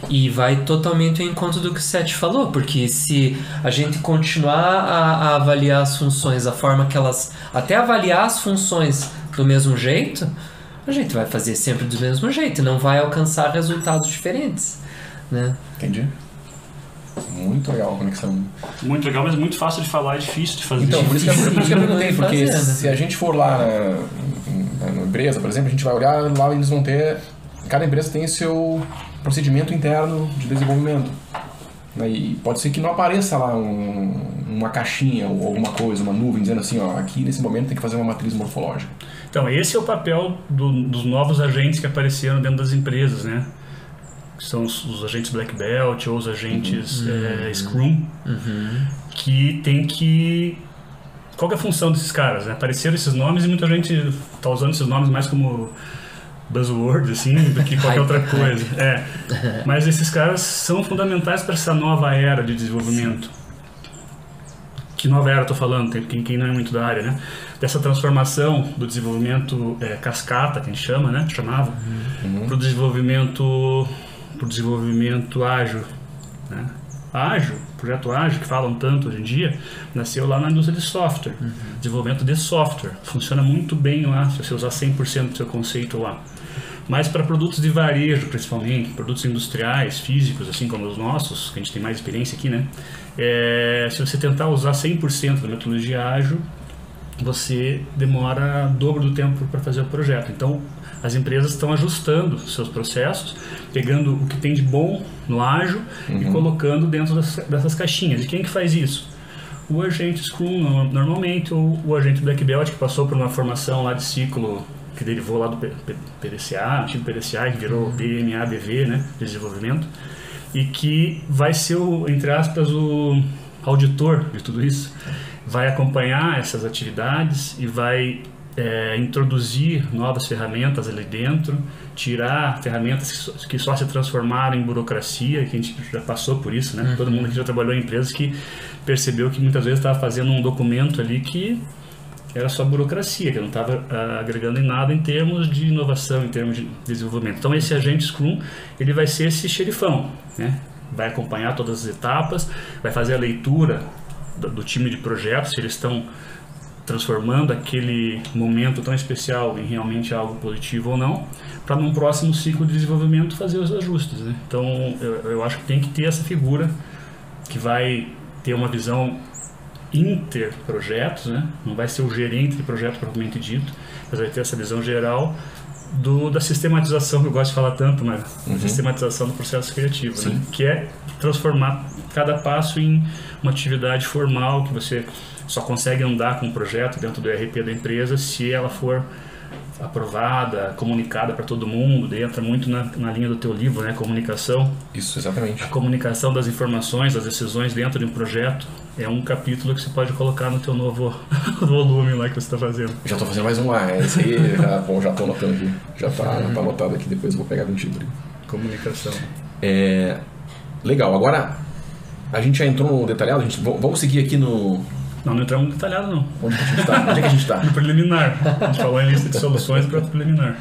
E vai totalmente ao encontro do que o Seth falou, porque se a gente continuar a avaliar as funções da forma que elas... Até avaliar as funções do mesmo jeito, a gente vai fazer sempre do mesmo jeito e não vai alcançar resultados diferentes, né? Entendi. Muito legal a conexão. Muito legal, mas muito fácil de falar e difícil de fazer. Então, por isso que eu perguntei, porque se a gente for lá na empresa, por exemplo, a gente vai olhar lá, eles vão ter... Cada empresa tem seu procedimento interno de desenvolvimento. E pode ser que não apareça lá uma caixinha ou alguma coisa, uma nuvem, dizendo assim, aqui nesse momento tem que fazer uma matriz morfológica. Então, esse é o papel dos novos agentes que apareceram dentro das empresas, né? Que são os agentes Black Belt ou os agentes Scrum, que tem que... Qual que é a função desses caras, né? Apareceram esses nomes e muita gente está usando esses nomes mais como buzzwords, assim, do que qualquer outra coisa. Mas esses caras são fundamentais para essa nova era de desenvolvimento. Que nova era eu tô falando? Tem quem não é muito da área, né? Dessa transformação do desenvolvimento cascata, que a gente chama, né? Chamava, para o desenvolvimento ágil, né? Projeto ágil, que falam tanto hoje em dia, nasceu lá na indústria de software, desenvolvimento de software. Funciona muito bem lá, se você usar 100% do seu conceito lá. Mas para produtos de varejo, principalmente, produtos industriais, físicos, assim como os nossos, que a gente tem mais experiência aqui, né? Se você tentar usar 100% da metodologia ágil, você demora o dobro do tempo para fazer o projeto. Então, as empresas estão ajustando seus processos, pegando o que tem de bom no ágil e colocando dentro dessas caixinhas. E quem que faz isso? O agente Scrum, normalmente, ou o agente Black Belt, que passou por uma formação lá de ciclo, que derivou lá do PDCA, antigo PDCA, que virou PMABV, né, de desenvolvimento, e que vai ser, entre aspas, o auditor de tudo isso, vai acompanhar essas atividades e vai introduzir novas ferramentas ali dentro, tirar ferramentas que só se transformaram em burocracia, que a gente já passou por isso, né? Todo mundo aqui já trabalhou em empresas que percebeu que muitas vezes estava fazendo um documento ali que era só burocracia, que não estava agregando em nada em termos de inovação, em termos de desenvolvimento. Então esse agente Scrum, ele vai ser esse xerifão, né? Vai acompanhar todas as etapas, vai fazer a leitura do time de projetos, se eles estão transformando aquele momento tão especial em realmente algo positivo ou não, para num próximo ciclo de desenvolvimento fazer os ajustes, né? Então eu acho que tem que ter essa figura que vai ter uma visão interprojetos, né? Não vai ser o gerente de projeto propriamente dito, mas vai ter essa visão geral da sistematização, que eu gosto de falar tanto, mas sistematização do processo criativo, né? Que é transformar cada passo em uma atividade formal que você só consegue andar com um projeto dentro do ERP da empresa se ela for aprovada, comunicada para todo mundo. Entra muito na linha do teu livro, né? Comunicação. Isso, exatamente. A comunicação das informações, das decisões dentro de um projeto é um capítulo que você pode colocar no teu novo volume lá que você está fazendo. Já estou fazendo mais um lá. Esse aí, já estou anotando aqui. Já está anotado aqui, depois eu vou pegar contigo. Comunicação. Legal, agora a gente já entrou no detalhado, vamos seguir aqui no... Não entramos no detalhado, não. Onde que a gente está? Onde é que a gente está? No preliminar. A gente falou em lista de soluções para o preliminar.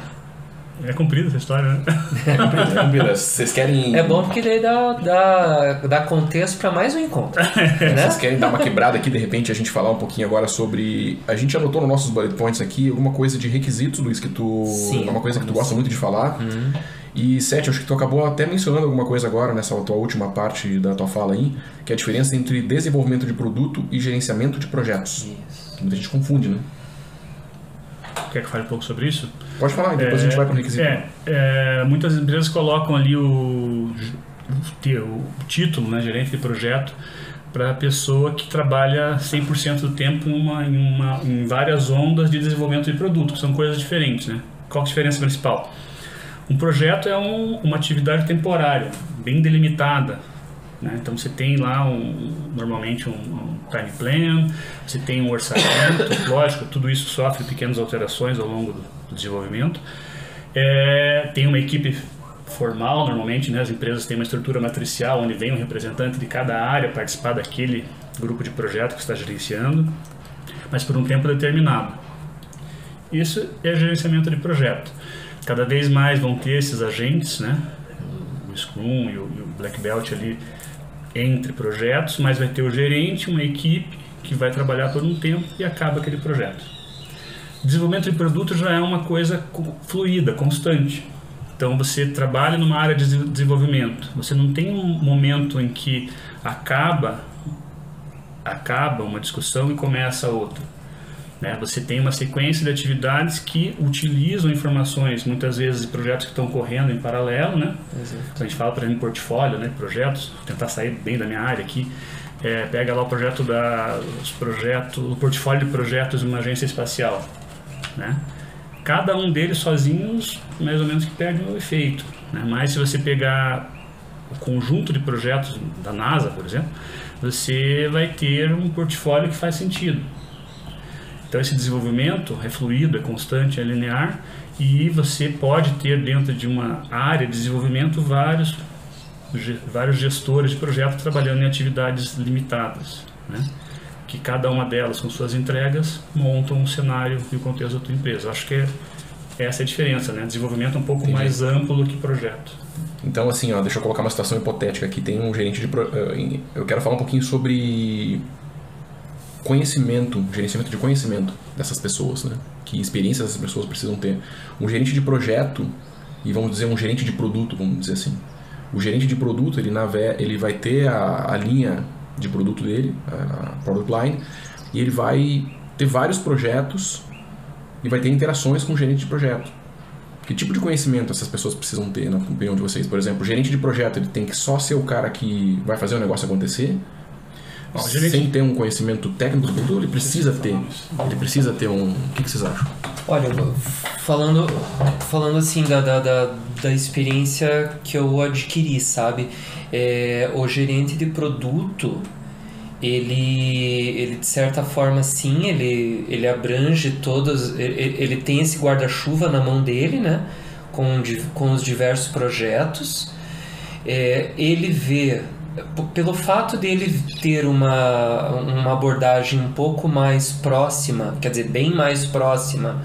É comprida essa história, né? É comprida. Vocês querem... É bom porque daí dá contexto para mais um encontro. Né? Vocês querem dar uma quebrada aqui, de repente, a gente falar um pouquinho agora sobre... A gente anotou nos nossos bullet points aqui alguma coisa de requisitos, Luiz, que tu... Sim, é uma coisa que tu gosta muito de falar. E, Sete, acho que tu acabou até mencionando alguma coisa agora nessa tua última parte da tua fala aí, que é a diferença entre desenvolvimento de produto e gerenciamento de projetos. Isso. Que muita gente confunde, né? Quer que fale um pouco sobre isso? Pode falar, e depois a gente vai para o requisito. Muitas empresas colocam ali o título, né, gerente de projeto, para a pessoa que trabalha 100% do tempo em várias ondas de desenvolvimento de produto, que são coisas diferentes, né? Qual a diferença principal? Um projeto é uma atividade temporária, bem delimitada, né? Então você tem lá normalmente um time plan, você tem um orçamento, lógico, tudo isso sofre pequenas alterações ao longo do desenvolvimento. Tem uma equipe formal, normalmente, né? As empresas têm uma estrutura matricial onde vem um representante de cada área participar daquele grupo de projeto que está gerenciando, mas por um tempo determinado. Isso é gerenciamento de projeto. Cada vez mais vão ter esses agentes, né? O Scrum e o Black Belt ali entre projetos, mas vai ter o gerente, uma equipe que vai trabalhar por um tempo e acaba aquele projeto. Desenvolvimento de produto já é uma coisa fluida, constante. Então você trabalha numa área de desenvolvimento, você não tem um momento em que acaba uma discussão e começa outra. Você tem uma sequência de atividades que utilizam informações, muitas vezes, de projetos que estão correndo em paralelo, né? Então, a gente fala, por exemplo, portfólio, né? Projetos, vou tentar sair bem da minha área aqui. Pega lá o portfólio de projetos de uma agência espacial, né? Cada um deles sozinhos, mais ou menos, que perde o efeito, né? Mas se você pegar o conjunto de projetos da NASA, por exemplo, você vai ter um portfólio que faz sentido. Então esse desenvolvimento é fluido, é constante, é linear, e você pode ter dentro de uma área de desenvolvimento vários gestores de projeto trabalhando em atividades limitadas, né? Que cada uma delas, com suas entregas, montam um cenário e o contexto da tua empresa. Eu acho que essa é a diferença, né? Desenvolvimento é um pouco mais amplo que projeto. Então, assim, deixa eu colocar uma situação hipotética aqui. Tem um gerente de... Eu quero falar um pouquinho sobre... gerenciamento de conhecimento dessas pessoas, né? Que experiências essas pessoas precisam ter. Um gerente de projeto e, vamos dizer, um gerente de produto, vamos dizer assim. O gerente de produto, ele vai ter a linha de produto dele, a product line, e ele vai ter vários projetos e vai ter interações com o gerente de projeto. Que tipo de conhecimento essas pessoas precisam ter, na opinião de vocês? Por exemplo, o gerente de projeto ele tem que só ser o cara que vai fazer o negócio acontecer? Sem ter um conhecimento técnico do produto, ele precisa ter um... O que vocês acham? Olha, falando assim da experiência que eu adquiri, sabe? O gerente de produto, ele de certa forma sim, ele abrange todos, ele tem esse guarda-chuva na mão dele, né? Com os diversos projetos. Ele vê, pelo fato dele ter uma abordagem um pouco mais próxima, quer dizer, bem mais próxima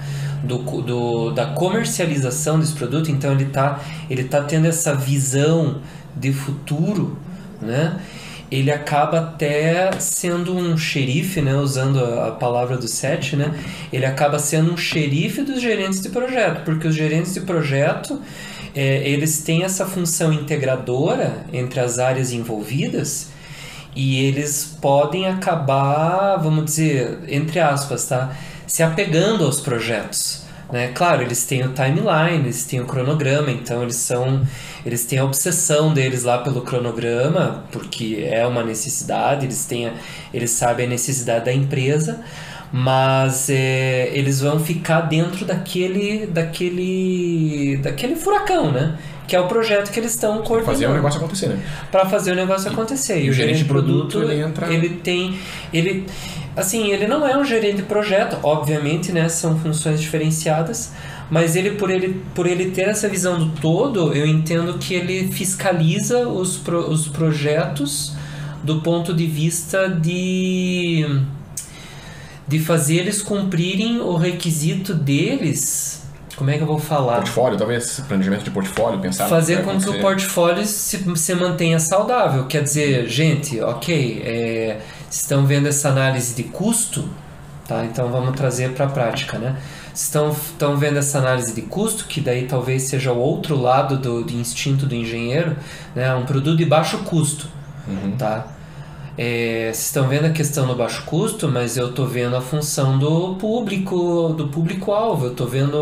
da comercialização desse produto, então ele tá tendo essa visão de futuro, né? Ele acaba até sendo um xerife, né? Usando a palavra do SET, né? Ele acaba sendo um xerife dos gerentes de projeto, porque os gerentes de projeto eles têm essa função integradora entre as áreas envolvidas e eles podem acabar, vamos dizer, entre aspas, tá? Se apegando aos projetos, né? Claro, eles têm o timeline, eles têm o cronograma, então eles têm a obsessão deles lá pelo cronograma, porque é uma necessidade, eles sabem a necessidade da empresa, mas eles vão ficar dentro daquele furacão, né? Que é o projeto que eles estão coordenando. Fazer o negócio acontecer, né? Para fazer o negócio acontecer. E o gerente de produto, ele entra... Ele não é um gerente de projeto, obviamente, né? São funções diferenciadas, mas por ele ter essa visão do todo, eu entendo que ele fiscaliza os projetos do ponto de vista de fazer eles cumprirem o requisito deles. Como é que eu vou falar? Portfólio, talvez, planejamento de portfólio, pensar... Fazer com que o portfólio se mantenha saudável. Quer dizer, gente, ok, estão vendo essa análise de custo, tá? Então vamos trazer para a prática, né? Estão vendo essa análise de custo, que daí talvez seja o outro lado do instinto do engenheiro, né? Um produto de baixo custo, tá? Vocês estão vendo a questão do baixo custo, mas eu estou vendo a função do público-alvo, eu estou vendo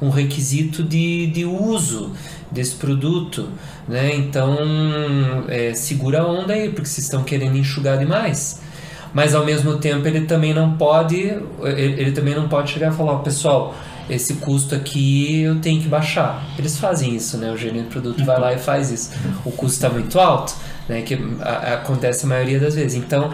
um requisito de uso desse produto, né? Então segura a onda aí, porque vocês estão querendo enxugar demais. Mas ao mesmo tempo ele também não pode chegar e falar, pessoal, esse custo aqui eu tenho que baixar. Eles fazem isso, né? O gerente de produto vai lá e faz isso. O custo está muito alto, né? Que acontece a maioria das vezes. Então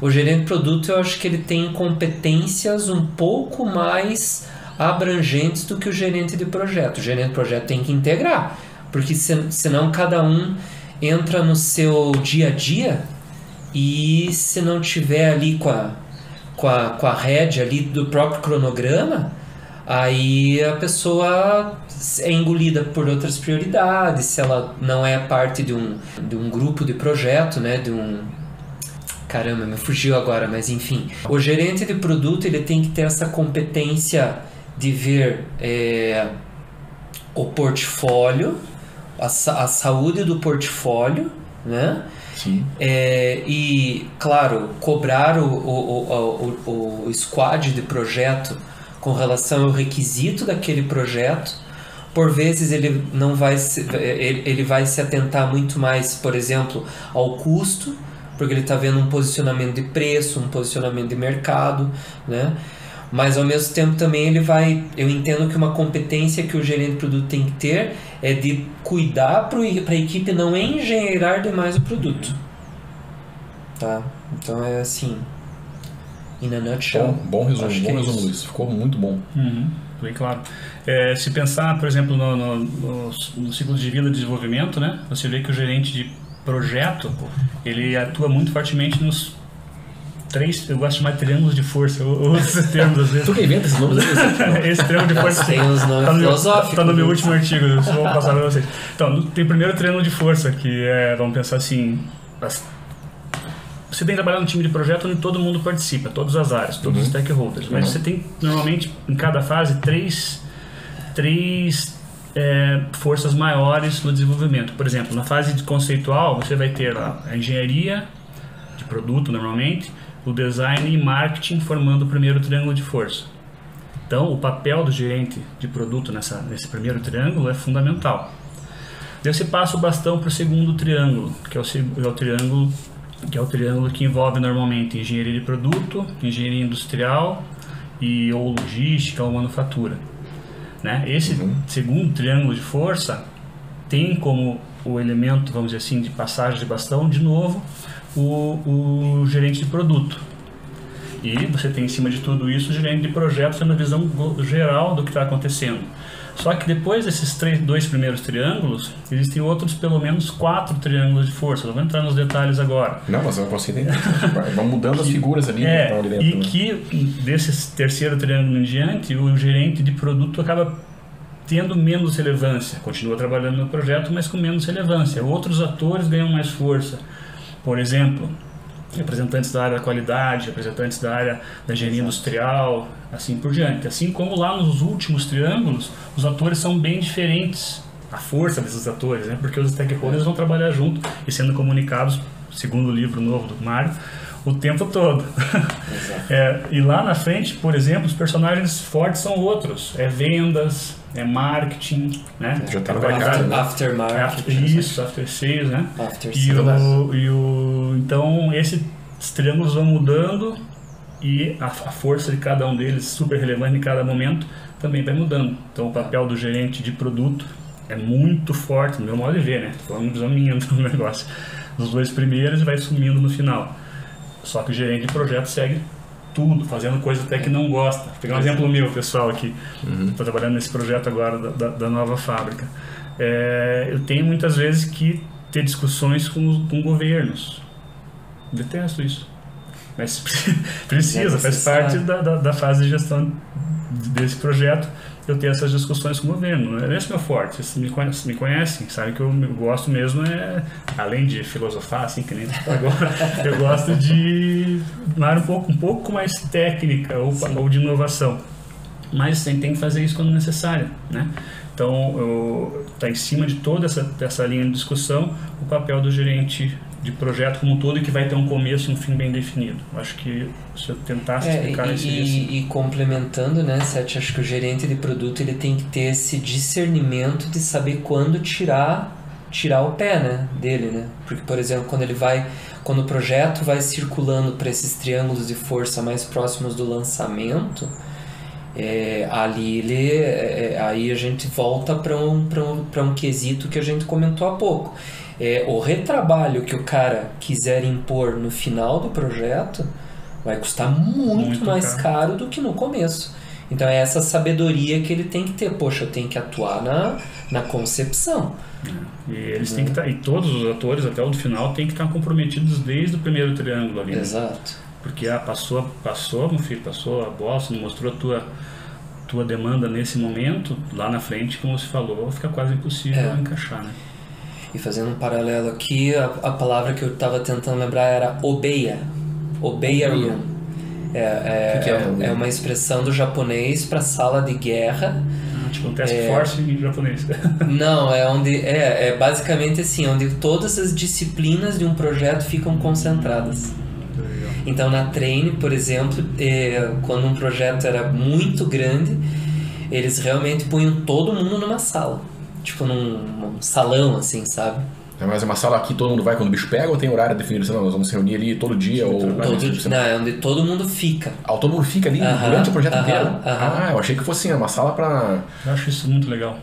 o gerente de produto, eu acho que ele tem competências um pouco mais abrangentes do que o gerente de projeto. O gerente de projeto tem que integrar, porque senão cada um entra no seu dia a dia, e se não tiver ali com a rédea ali do próprio cronograma, aí a pessoa é engolida por outras prioridades, se ela não é parte de um grupo de projeto, né? Caramba, me fugiu agora, mas enfim. O gerente de produto, ele tem que ter essa competência de ver o portfólio, a saúde do portfólio, né? Sim. E, claro, cobrar o squad de projeto com relação ao requisito daquele projeto. Por vezes ele vai se atentar muito mais, por exemplo, ao custo, porque ele está vendo um posicionamento de preço, um posicionamento de mercado, né? Mas ao mesmo tempo também eu entendo que uma competência que o gerente de produto tem que ter é de cuidar para a equipe não engenheirar demais o produto, tá? Então é assim, in a nutshell. Bom resumo, Luiz, ficou muito bom. Bem claro. Se pensar, por exemplo, no ciclo de vida de desenvolvimento, né? Você vê que o gerente de projeto, ele atua muito fortemente nos eu gosto de chamar de triângulos de força. Eu uso esses termos às vezes. Tu que inventa esses nomes aí? Esse triângulo de força tem uns nomes filosóficos. Está no meu último artigo, eu vou passar para vocês. Então, tem o primeiro triângulo de força, que vamos pensar assim, você tem que trabalhar num time de projeto onde todo mundo participa, todas as áreas, todos os stakeholders. Mas você tem, normalmente, em cada fase, três forças maiores no desenvolvimento. Por exemplo, na fase conceitual, você vai ter lá a engenharia, de produto normalmente, o design e marketing formando o primeiro triângulo de força. Então, o papel do gerente de produto nesse primeiro triângulo é fundamental. Daí você passa o bastão para o segundo triângulo, que é o triângulo que envolve normalmente engenharia de produto, engenharia industrial ou logística ou manufatura. Né? Esse segundo triângulo de força tem como o elemento, vamos dizer assim, de passagem de bastão, de novo, o gerente de produto. E você tem em cima de tudo isso o gerente de projeto, tendo a visão geral do que está acontecendo. Só que depois desses dois primeiros triângulos, existem outros pelo menos 4 triângulos de força. Não vou entrar nos detalhes agora. Não, mas eu consigo entender. Vão mudando as figuras ali. Que estão ali dentro, e que desse terceiro triângulo em diante, o gerente de produto acaba tendo menos relevância. Continua trabalhando no projeto, mas com menos relevância. Outros atores ganham mais força. Por exemplo, representantes da área da qualidade, representantes da área da engenharia industrial, assim por diante. Assim como lá nos últimos triângulos, os atores são bem diferentes, a força desses atores, né? Porque os stakeholders vão trabalhar junto e sendo comunicados, segundo o livro novo do Mário, o tempo todo. E lá na frente, por exemplo, os personagens fortes são outros. É vendas, é marketing, né? Já tá aftermarket. Isso, after sales, né? After sales. Então, esses triângulos vão mudando e a força de cada um deles, super relevante em cada momento, também vai mudando. Então, o papel do gerente de produto é muito forte, no meu modo de ver, né? Estou falando visão minha do negócio. Nos 2 primeiros e vai sumindo no final. Só que o gerente de projeto segue tudo, fazendo coisa até que não gosta. Vou pegar um exemplo meu, pessoal, aqui. Estou trabalhando nesse projeto agora da nova fábrica. Eu tenho muitas vezes que ter discussões com governos. Detesto isso. Mas precisa, faz parte da fase de gestão desse projeto. Eu tenho essas discussões com o governo. Não é esse meu forte. Vocês me conhecem, sabem que eu gosto mesmo, além de filosofar, assim, que nem agora, eu gosto de uma área um pouco mais técnica ou de inovação. Mas tem que fazer isso quando necessário, né? Então, está em cima de toda essa linha de discussão o papel do gerente de projeto como um todo, e que vai ter um começo e um fim bem definido. Acho que se eu tentasse explicar isso. E complementando, né, Seth, acho que o gerente de produto ele tem que ter esse discernimento de saber quando tirar o pé, né, dele, né? Porque, por exemplo, quando o projeto vai circulando para esses triângulos de força mais próximos do lançamento, aí a gente volta para um quesito que a gente comentou há pouco. O retrabalho que o cara quiser impor no final do projeto vai custar muito mais caro do que no começo. Então é essa sabedoria que ele tem que ter. Poxa, eu tenho que atuar na concepção. E eles têm que estar, e todos os atores até o final têm que estar comprometidos desde o primeiro triângulo ali. Exato. Porque passou, meu filho, passou a bola, você não mostrou a tua demanda nesse momento, lá na frente, como você falou, fica quase impossível encaixar, né? E fazendo um paralelo aqui, a palavra que eu estava tentando lembrar era obeia. Obeia room. É uma expressão do japonês para sala de guerra. Tipo um task force em japonês. Não, é basicamente assim, onde todas as disciplinas de um projeto ficam concentradas. Então na Train, por exemplo, quando um projeto era muito grande, eles realmente punham todo mundo numa sala. Tipo num salão, assim, sabe? Mas é uma sala aqui, todo mundo vai quando o bicho pega, ou tem horário definido? Não, nós vamos se reunir ali todo dia? Não, é onde todo mundo fica. Todo mundo fica ali durante o projeto inteiro? Eu achei que fosse uma sala pra... Eu acho isso muito legal.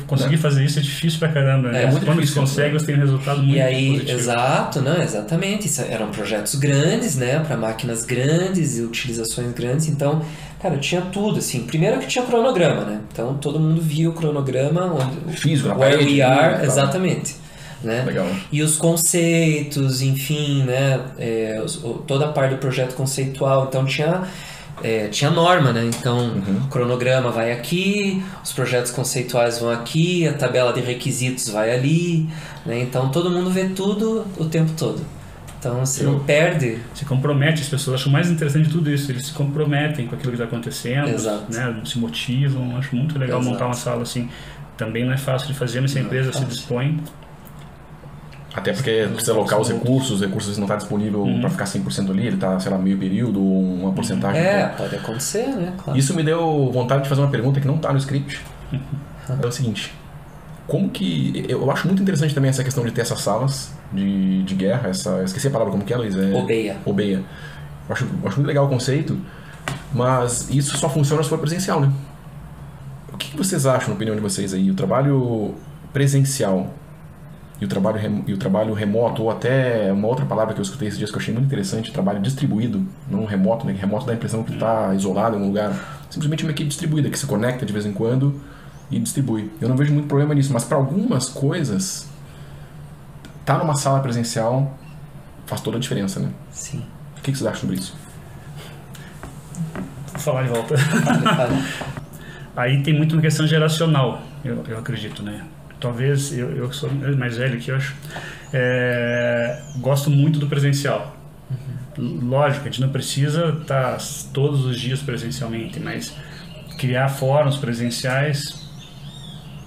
Conseguir fazer isso é difícil pra caramba, né? Muito quando difícil, você consegue, você tem um resultado muito positivo. Exatamente. Eram projetos grandes, né? Pra máquinas grandes e utilizações grandes. Então, cara, tinha tudo, assim. Primeiro que tinha cronograma, né? Então, todo mundo via o cronograma. Físico, na where parede, we are, exatamente. Né? Legal. E os conceitos, enfim, né? Toda a parte do projeto conceitual. Então tinha norma, né? Então o cronograma vai aqui, os projetos conceituais vão aqui, a tabela de requisitos vai ali, né? Então todo mundo vê tudo o tempo todo. Então você não perde. Se compromete, as pessoas acham mais interessante de tudo isso. Eles se comprometem com aquilo que está acontecendo, né? Se motivam. Acho muito legal montar uma sala assim. Também não é fácil de fazer, mas se a empresa se dispõe. Até porque precisa alocar os recursos não estão disponíveis para ficar 100% ali, ele está, sei lá, meio período, uma porcentagem. Pode acontecer, né? Claro. Isso me deu vontade de fazer uma pergunta que não está no script. É o seguinte, como que... Eu acho muito interessante também essa questão de ter essas salas de guerra, esqueci a palavra, como que é, Luiz? Obeia. Eu acho muito legal o conceito, mas isso só funciona se for presencial, né? O que vocês acham, na opinião de vocês aí? O trabalho presencial e o trabalho remoto, ou até uma outra palavra que eu escutei esses dias que eu achei muito interessante, trabalho distribuído, não remoto, né? Remoto dá a impressão que está isolado em um lugar. Simplesmente uma equipe distribuída, que se conecta de vez em quando e distribui. Eu não vejo muito problema nisso, mas para algumas coisas, tá numa sala presencial faz toda a diferença, né? Sim. O que vocês acham sobre isso? Vou falar de volta. Fale. Aí tem muito uma questão geracional, eu acredito, né? Talvez, eu que sou mais velho aqui, eu acho, gosto muito do presencial. Lógico, a gente não precisa estar todos os dias presencialmente, mas criar fóruns presenciais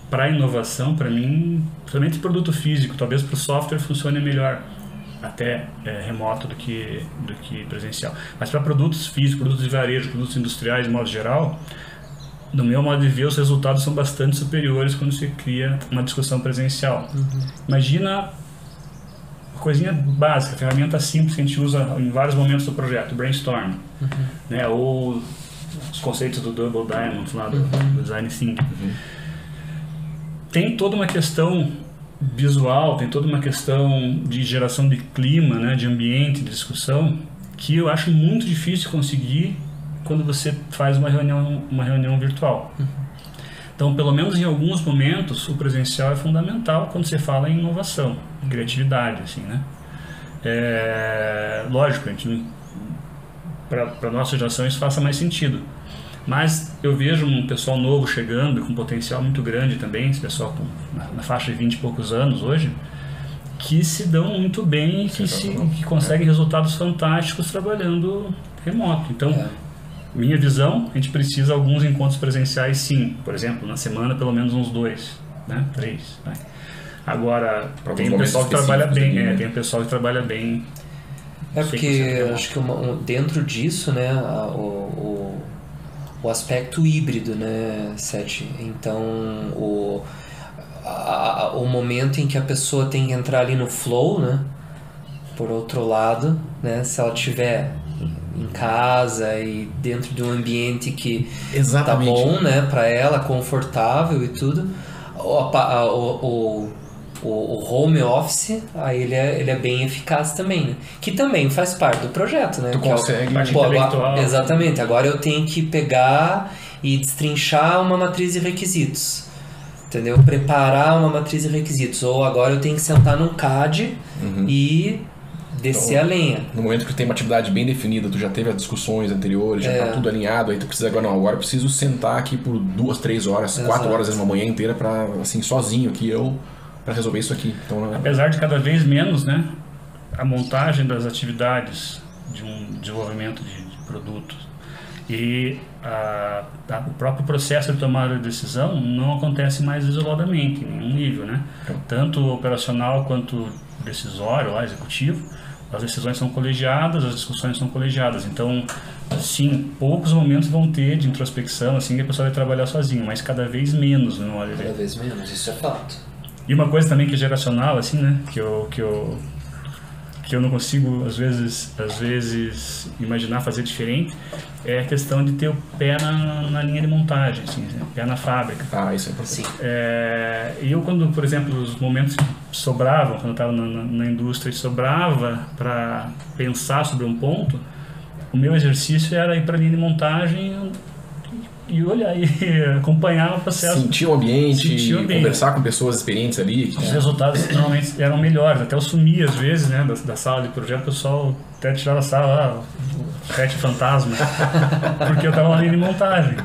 para inovação, para mim, principalmente produto físico, talvez para o software funcione melhor, até remoto do que presencial. Mas para produtos físicos, produtos de varejo, produtos industriais de modo geral, no meu modo de ver, os resultados são bastante superiores quando se cria uma discussão presencial. Imagina uma coisinha básica, ferramenta simples que a gente usa em vários momentos do projeto, brainstorm, né? Ou os conceitos do Double Diamond, lá do Design Thinking. Tem toda uma questão visual, tem toda uma questão de geração de clima, né? De ambiente, de discussão, que eu acho muito difícil conseguir quando você faz uma reunião virtual. Então, pelo menos em alguns momentos, o presencial é fundamental quando você fala em inovação, criatividade, assim, né? Lógico, para nossa geração isso faça mais sentido. Mas eu vejo um pessoal novo chegando, com potencial muito grande também, esse pessoal na faixa de 20 e poucos anos hoje, que se dão muito bem e que conseguem resultados fantásticos trabalhando remoto. Então, minha visão, a gente precisa de alguns encontros presenciais, sim. Por exemplo, na semana, pelo menos uns 2, né? 3. Né? Agora, tem um pessoal que trabalha bem, tem um pessoal que trabalha bem. Porque acho que dentro disso, né, o aspecto híbrido, né, Seth? Então, o momento em que a pessoa tem que entrar ali no flow, né? Por outro lado, né, se ela tiver em casa e dentro de um ambiente que tá bom, né, para ela, confortável e tudo, o home office, aí ele é bem eficaz também, né? Que também faz parte do projeto, né? Tu consegue... Exatamente, agora eu tenho que pegar e destrinchar uma matriz de requisitos, entendeu? Preparar uma matriz de requisitos, ou agora eu tenho que sentar num CAD e descer a lenha. No momento que tu tem uma atividade bem definida, tu já teve as discussões anteriores, já tá tudo alinhado, aí tu precisa agora, agora eu preciso sentar aqui por 2, 3 horas, 4 horas, uma manhã inteira pra, assim, sozinho aqui, para resolver isso aqui. Então, apesar de cada vez menos, né, a montagem das atividades de um desenvolvimento de produtos e o próprio processo de tomada de decisão não acontece mais isoladamente, em nenhum nível, né? Tanto operacional quanto decisório, executivo, as decisões são colegiadas, as discussões são colegiadas. Então, sim, poucos momentos vão ter de introspecção, assim, que a pessoa vai trabalhar sozinho, mas cada vez menos, no meu modo de ver. Cada vez menos, isso é fato. E uma coisa também que é geracional, assim, né, que eu não consigo, às vezes imaginar fazer diferente, é a questão de ter o pé na linha de montagem, assim, o pé na fábrica. Isso é importante. Eu, quando, por exemplo, os momentos que sobravam, quando eu estava na indústria, sobrava para pensar sobre um ponto, o meu exercício era ir para a linha de montagem e olhar e acompanhar o processo. Sentir o ambiente, conversar com pessoas experientes ali. Os resultados normalmente eram melhores. Até eu sumia às vezes, né, da sala de projeto, o pessoal até tirava a sala, o pet fantasma, porque eu estava na linha de montagem.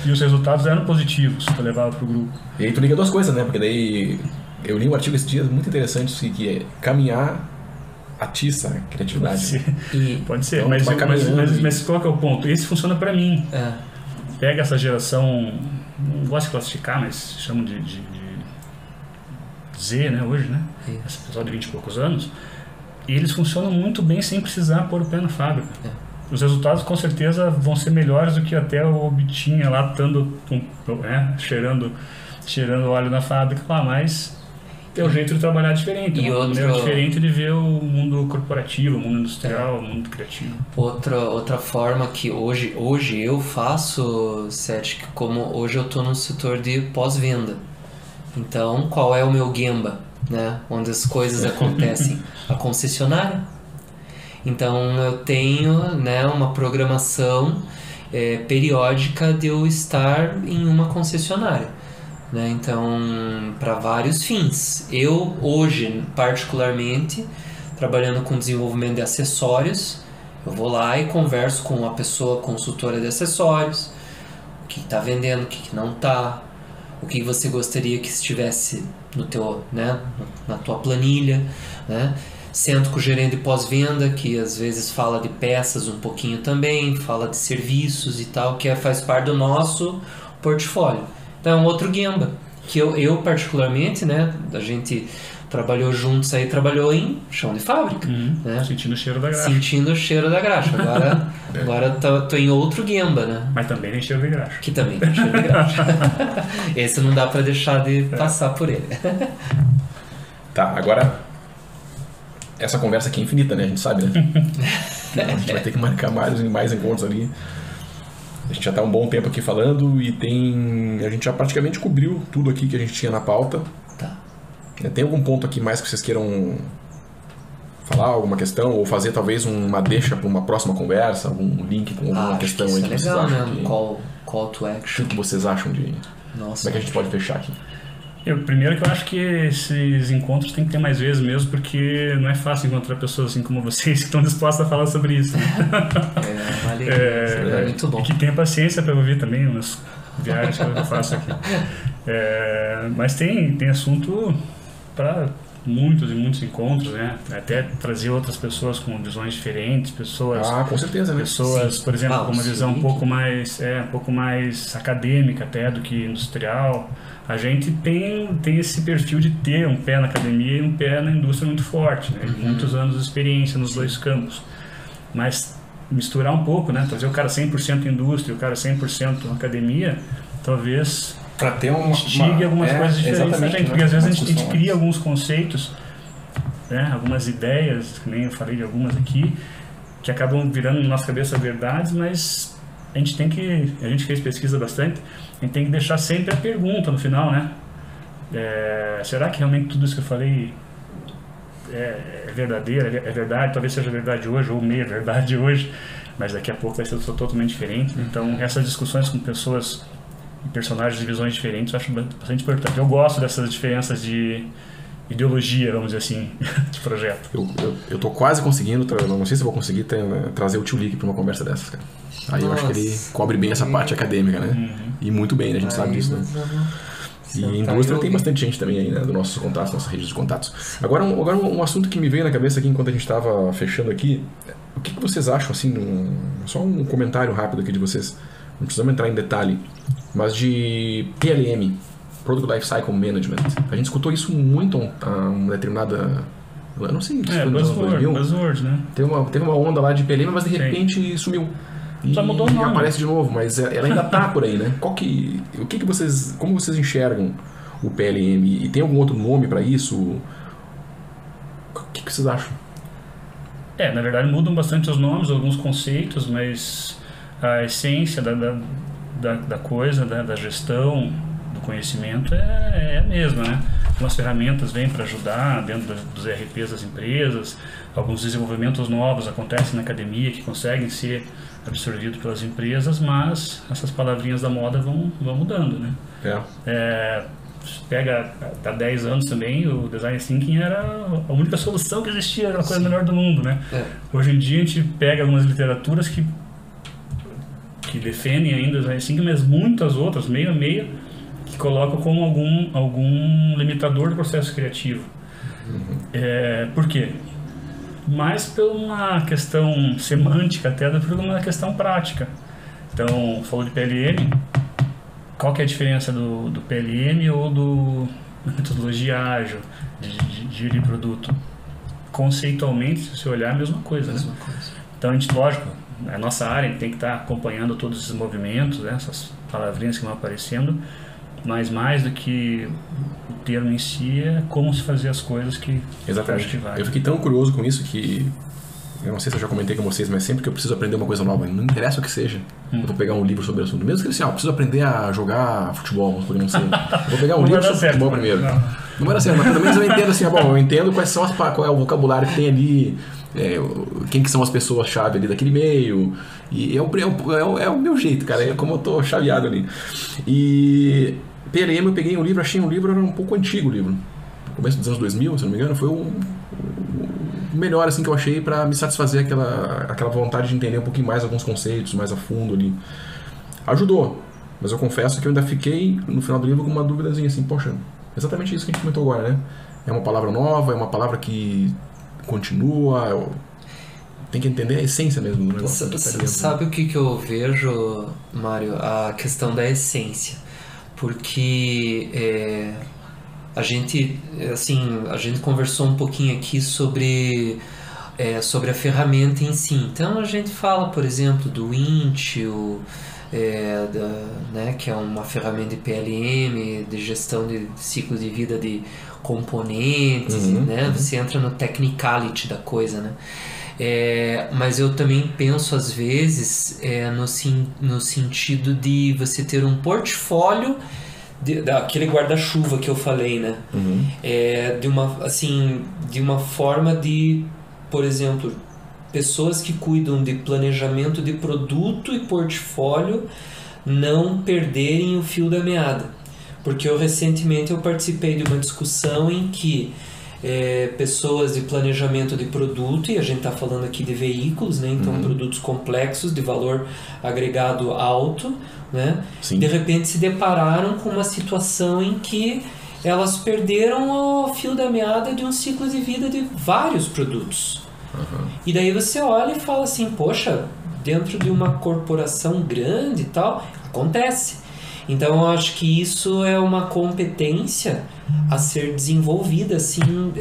E os resultados eram positivos que eu levava para o grupo. E aí tu liga 2 coisas, né? Porque daí eu li um artigo esse dia muito interessante que é caminhar atiça a criatividade. Pode ser. Então, mas qual que é o ponto? Esse funciona para mim. Pega essa geração, não gosto de classificar, mas chamo de Z, né, hoje, né? Esse pessoal de 20 e poucos anos, e eles funcionam muito bem sem precisar pôr o pé na fábrica. Os resultados com certeza vão ser melhores do que até o Bitinha lá cheirando óleo na fábrica lá, mas é o jeito de trabalhar diferente, é uma maneira diferente de ver o mundo corporativo, o mundo industrial, o mundo criativo. Outra forma que hoje eu faço, Seth, como hoje eu estou no setor de pós-venda. Então, qual é o meu Gemba, né? Onde as coisas acontecem? A concessionária. Então, eu tenho, né, uma programação periódica de eu estar em uma concessionária. Né? Então, para vários fins. Eu, hoje, particularmente, trabalhando com desenvolvimento de acessórios, eu vou lá e converso com uma pessoa consultora de acessórios, o que está vendendo, o que não está, o que você gostaria que estivesse no teu, né, na tua planilha, né? Sento com o gerente de pós-venda, que às vezes fala de peças um pouquinho também, fala de serviços e tal, que faz parte do nosso portfólio. Então, outro Gemba, que eu particularmente, né, a gente trabalhou juntos aí, trabalhou em chão de fábrica. Né? Sentindo o cheiro da graxa. Sentindo o cheiro da graxa. Agora tô em outro Gemba, né? Mas também tem cheiro de graxa. Que também tem cheiro de graxa. Esse não dá pra deixar de passar por ele. Tá, agora essa conversa aqui é infinita, né? A gente sabe, né? A gente vai ter que marcar mais encontros ali. A gente já está um bom tempo aqui falando e a gente já praticamente cobriu tudo aqui que a gente tinha na pauta. Tá. Tem algum ponto aqui mais que vocês queiram falar, alguma questão, ou fazer talvez uma deixa para uma próxima conversa, algum link com alguma questão aí que vocês legal, acham? Né? Call to action. O que vocês acham de... Nossa. Como é que a gente pode fechar aqui? Primeiro que eu acho que esses encontros tem que ter mais vezes mesmo, porque não é fácil encontrar pessoas assim como vocês que estão dispostas a falar sobre isso. Né? É muito bom. E que tenha paciência para ouvir também umas viagens que eu faço aqui. Mas tem assunto para muitos e muitos encontros, né? Até trazer outras pessoas com visões diferentes, pessoas... com certeza, né? Pessoas, por exemplo, com uma visão um pouco mais acadêmica até do que industrial. A gente tem esse perfil de ter um pé na academia e um pé na indústria muito forte, né? Muitos anos de experiência nos dois campos. Mas misturar um pouco, né? Trazer o cara 100% indústria e o cara 100% academia, talvez para ter instigue algumas coisas diferentes na gente. Porque às vezes a gente cria alguns conceitos, né? Algumas ideias, que nem eu falei de algumas aqui, que acabam virando na nossa cabeça verdades, mas a gente fez pesquisa bastante, a gente tem que deixar sempre a pergunta no final, né? Será que realmente tudo isso que eu falei é verdadeiro, é verdade? Talvez seja verdade hoje, ou meia verdade hoje, mas daqui a pouco vai ser totalmente diferente. Então, essas discussões com pessoas e personagens de visões diferentes eu acho bastante importante. Eu gosto dessas diferenças de ideologia, vamos dizer assim, de projeto. Eu tô quase conseguindo, não sei se eu vou conseguir trazer o Tio Lick para uma conversa dessas, cara. Aí eu acho que ele cobre bem essa parte acadêmica, né? E muito bem, né? A gente sabe disso, né? E indústria tem bastante gente também aí, né? Do nossos contatos, nossas redes de contatos. Agora um assunto que me veio na cabeça aqui enquanto a gente estava fechando aqui. O que vocês acham, assim, só um comentário rápido aqui de vocês. Não precisamos entrar em detalhe. Mas de PLM, Product Lifecycle Management. A gente escutou isso muito a uma determinada... Eu não sei se foi nos anos 2000. Buzzword, né? Teve uma onda lá de PLM, mas de repente sumiu. Só mudou o nome. Aparece de novo, mas ela ainda está por aí, né? Como vocês enxergam o PLM? E tem algum outro nome para isso? O que vocês acham? Na verdade mudam bastante os nomes, alguns conceitos, mas a essência da coisa, da gestão, do conhecimento é a mesma, né? Algumas ferramentas vêm para ajudar dentro dos ERPs das empresas, alguns desenvolvimentos novos acontecem na academia que conseguem ser absorvidos pelas empresas, mas essas palavrinhas da moda vão mudando, né? Pega há 10 anos também, o Design Thinking era a única solução que existia, era a coisa melhor do mundo, né? Hoje em dia a gente pega algumas literaturas que defendem ainda o Design Thinking, mas muitas outras, meio a meio, que colocam como algum limitador do processo criativo. Por quê? Mais por uma questão semântica até do que por uma questão prática. Então, falou de PLM, qual que é a diferença do PLM ou do metodologia ágil, de gerir produto. Conceitualmente, se você olhar, é a mesma coisa, né? Então, a gente, lógico, a nossa área tem que estar acompanhando todos esses movimentos, né? Essas palavrinhas que vão aparecendo, mas mais do que o termo em si é como se fazer as coisas que Exatamente. a gente vai. Eu fiquei tão curioso com isso que eu não sei se eu já comentei com vocês, mas sempre que eu preciso aprender uma coisa nova, não interessa o que seja, eu vou pegar um livro sobre o assunto. Mesmo que assim, eu preciso aprender a jogar futebol, mas não sei. Eu vou pegar um livro sobre futebol primeiro. Não vai dar certo, mas pelo menos eu entendo assim, eu entendo qual é o vocabulário que tem ali, quem que são as pessoas-chave ali daquele meio, e é o meu jeito, cara, é como eu tô chaveado ali. E PLM eu peguei um livro, achei um livro, era um pouco antigo o livro, no começo dos anos 2000, se não me engano, foi o melhor assim que eu achei para me satisfazer aquela vontade de entender um pouquinho mais alguns conceitos, mais a fundo ali. Ajudou, mas eu confesso que eu ainda fiquei no final do livro com uma dúvidazinha assim, poxa, exatamente isso que a gente comentou agora, né? É uma palavra nova, é uma palavra que continua, tem que entender a essência mesmo do negócio. Sabe o que eu vejo, Mário? A questão da essência, porque a gente conversou um pouquinho aqui sobre a ferramenta em si. Então a gente fala, por exemplo, do Intio, né, que é uma ferramenta de PLM, de gestão de ciclo de vida de componentes, né? Você entra no technicality da coisa, né? Mas eu também penso às vezes no sentido de você ter um portfólio daquele guarda-chuva que eu falei, né? De uma forma de, por exemplo, pessoas que cuidam de planejamento de produto e portfólio não perderem o fio da meada. Porque recentemente eu participei de uma discussão em que pessoas de planejamento de produto, e a gente está falando aqui de veículos, né? Então produtos complexos de valor agregado alto, né? De repente se depararam com uma situação em que elas perderam o fio da meada de um ciclo de vida de vários produtos. E daí você olha e fala assim, poxa, dentro de uma corporação grande e tal, acontece. Então eu acho que isso é uma competência a ser desenvolvida assim,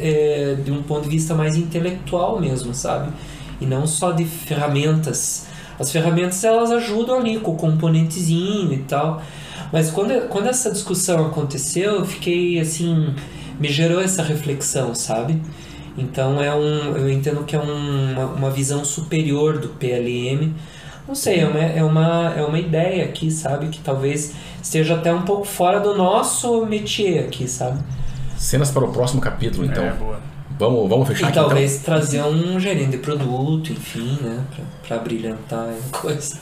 de um ponto de vista mais intelectual mesmo, sabe? E não só de ferramentas. As ferramentas elas ajudam ali com o componentezinho e tal. Mas quando essa discussão aconteceu, eu fiquei assim, me gerou essa reflexão, sabe? Então eu entendo que é uma visão superior do PLM. Não sei, é uma ideia aqui, sabe? Que talvez esteja até um pouco fora do nosso métier aqui, sabe? Cenas para o próximo capítulo, então. Boa. Vamos fechar e aqui, talvez então? Trazer um gerente de produto, enfim, né? Pra brilhantar a coisa.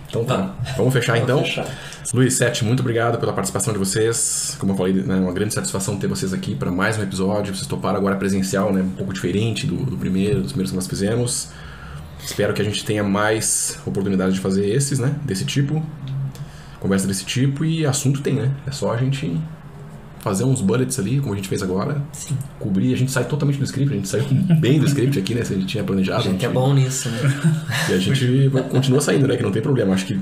Então tá, vamos fechar então. Fechar. Luiz, Sete, muito obrigado pela participação de vocês. Como eu falei, né, uma grande satisfação ter vocês aqui para mais um episódio. Vocês toparam agora presencial, né, um pouco diferente dos primeiros que nós fizemos. Espero que a gente tenha mais oportunidade de fazer esses, né, desse tipo, conversa desse tipo, e assunto tem, né? É só a gente fazer uns bullets ali, como a gente fez agora. Sim. Cobrir, a gente sai totalmente do script, a gente saiu bem do script aqui, né? Se a gente tinha planejado. A gente é bom nisso, né? E a gente continua saindo, né? Que não tem problema. Acho que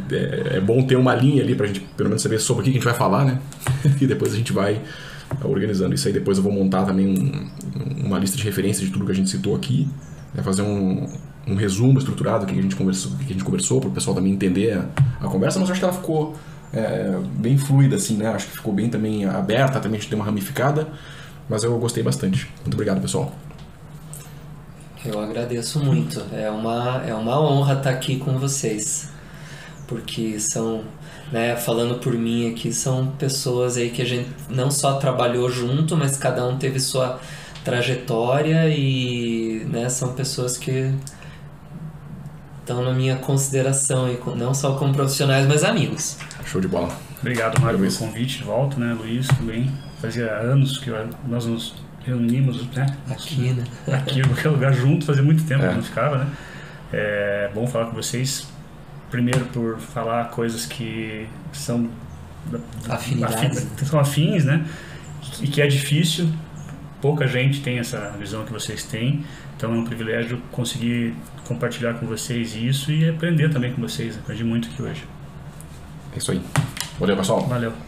é bom ter uma linha ali pra gente pelo menos saber sobre o que a gente vai falar, né? E depois a gente vai organizando isso aí. Depois eu vou montar também uma lista de referências de tudo que a gente citou aqui, né? Fazer um resumo estruturado do que a gente conversou, para o pessoal também entender a conversa, mas eu acho que ela ficou bem fluida, assim, né? Acho que ficou bem também aberta, também a gente deu uma ramificada, mas eu gostei bastante. Muito obrigado, pessoal. Eu agradeço muito. É uma honra estar aqui com vocês, porque são, né, falando por mim aqui, são pessoas aí que a gente não só trabalhou junto, mas cada um teve sua trajetória e, né, são pessoas que estão na minha consideração, não só como profissionais, mas amigos. Show de bola. Obrigado, Mário, pelo convite de volta, né? Luiz também. Fazia anos que nós nos reunimos, né? Aqui, né? Aqui, em qualquer lugar junto, fazia muito tempo que não ficava, né? É bom falar com vocês, primeiro por falar coisas que são são afins, né? E que é difícil, pouca gente tem essa visão que vocês têm, então é um privilégio conseguir compartilhar com vocês isso e aprender também com vocês. Aprendi muito aqui hoje. É isso aí. Valeu, pessoal. Valeu.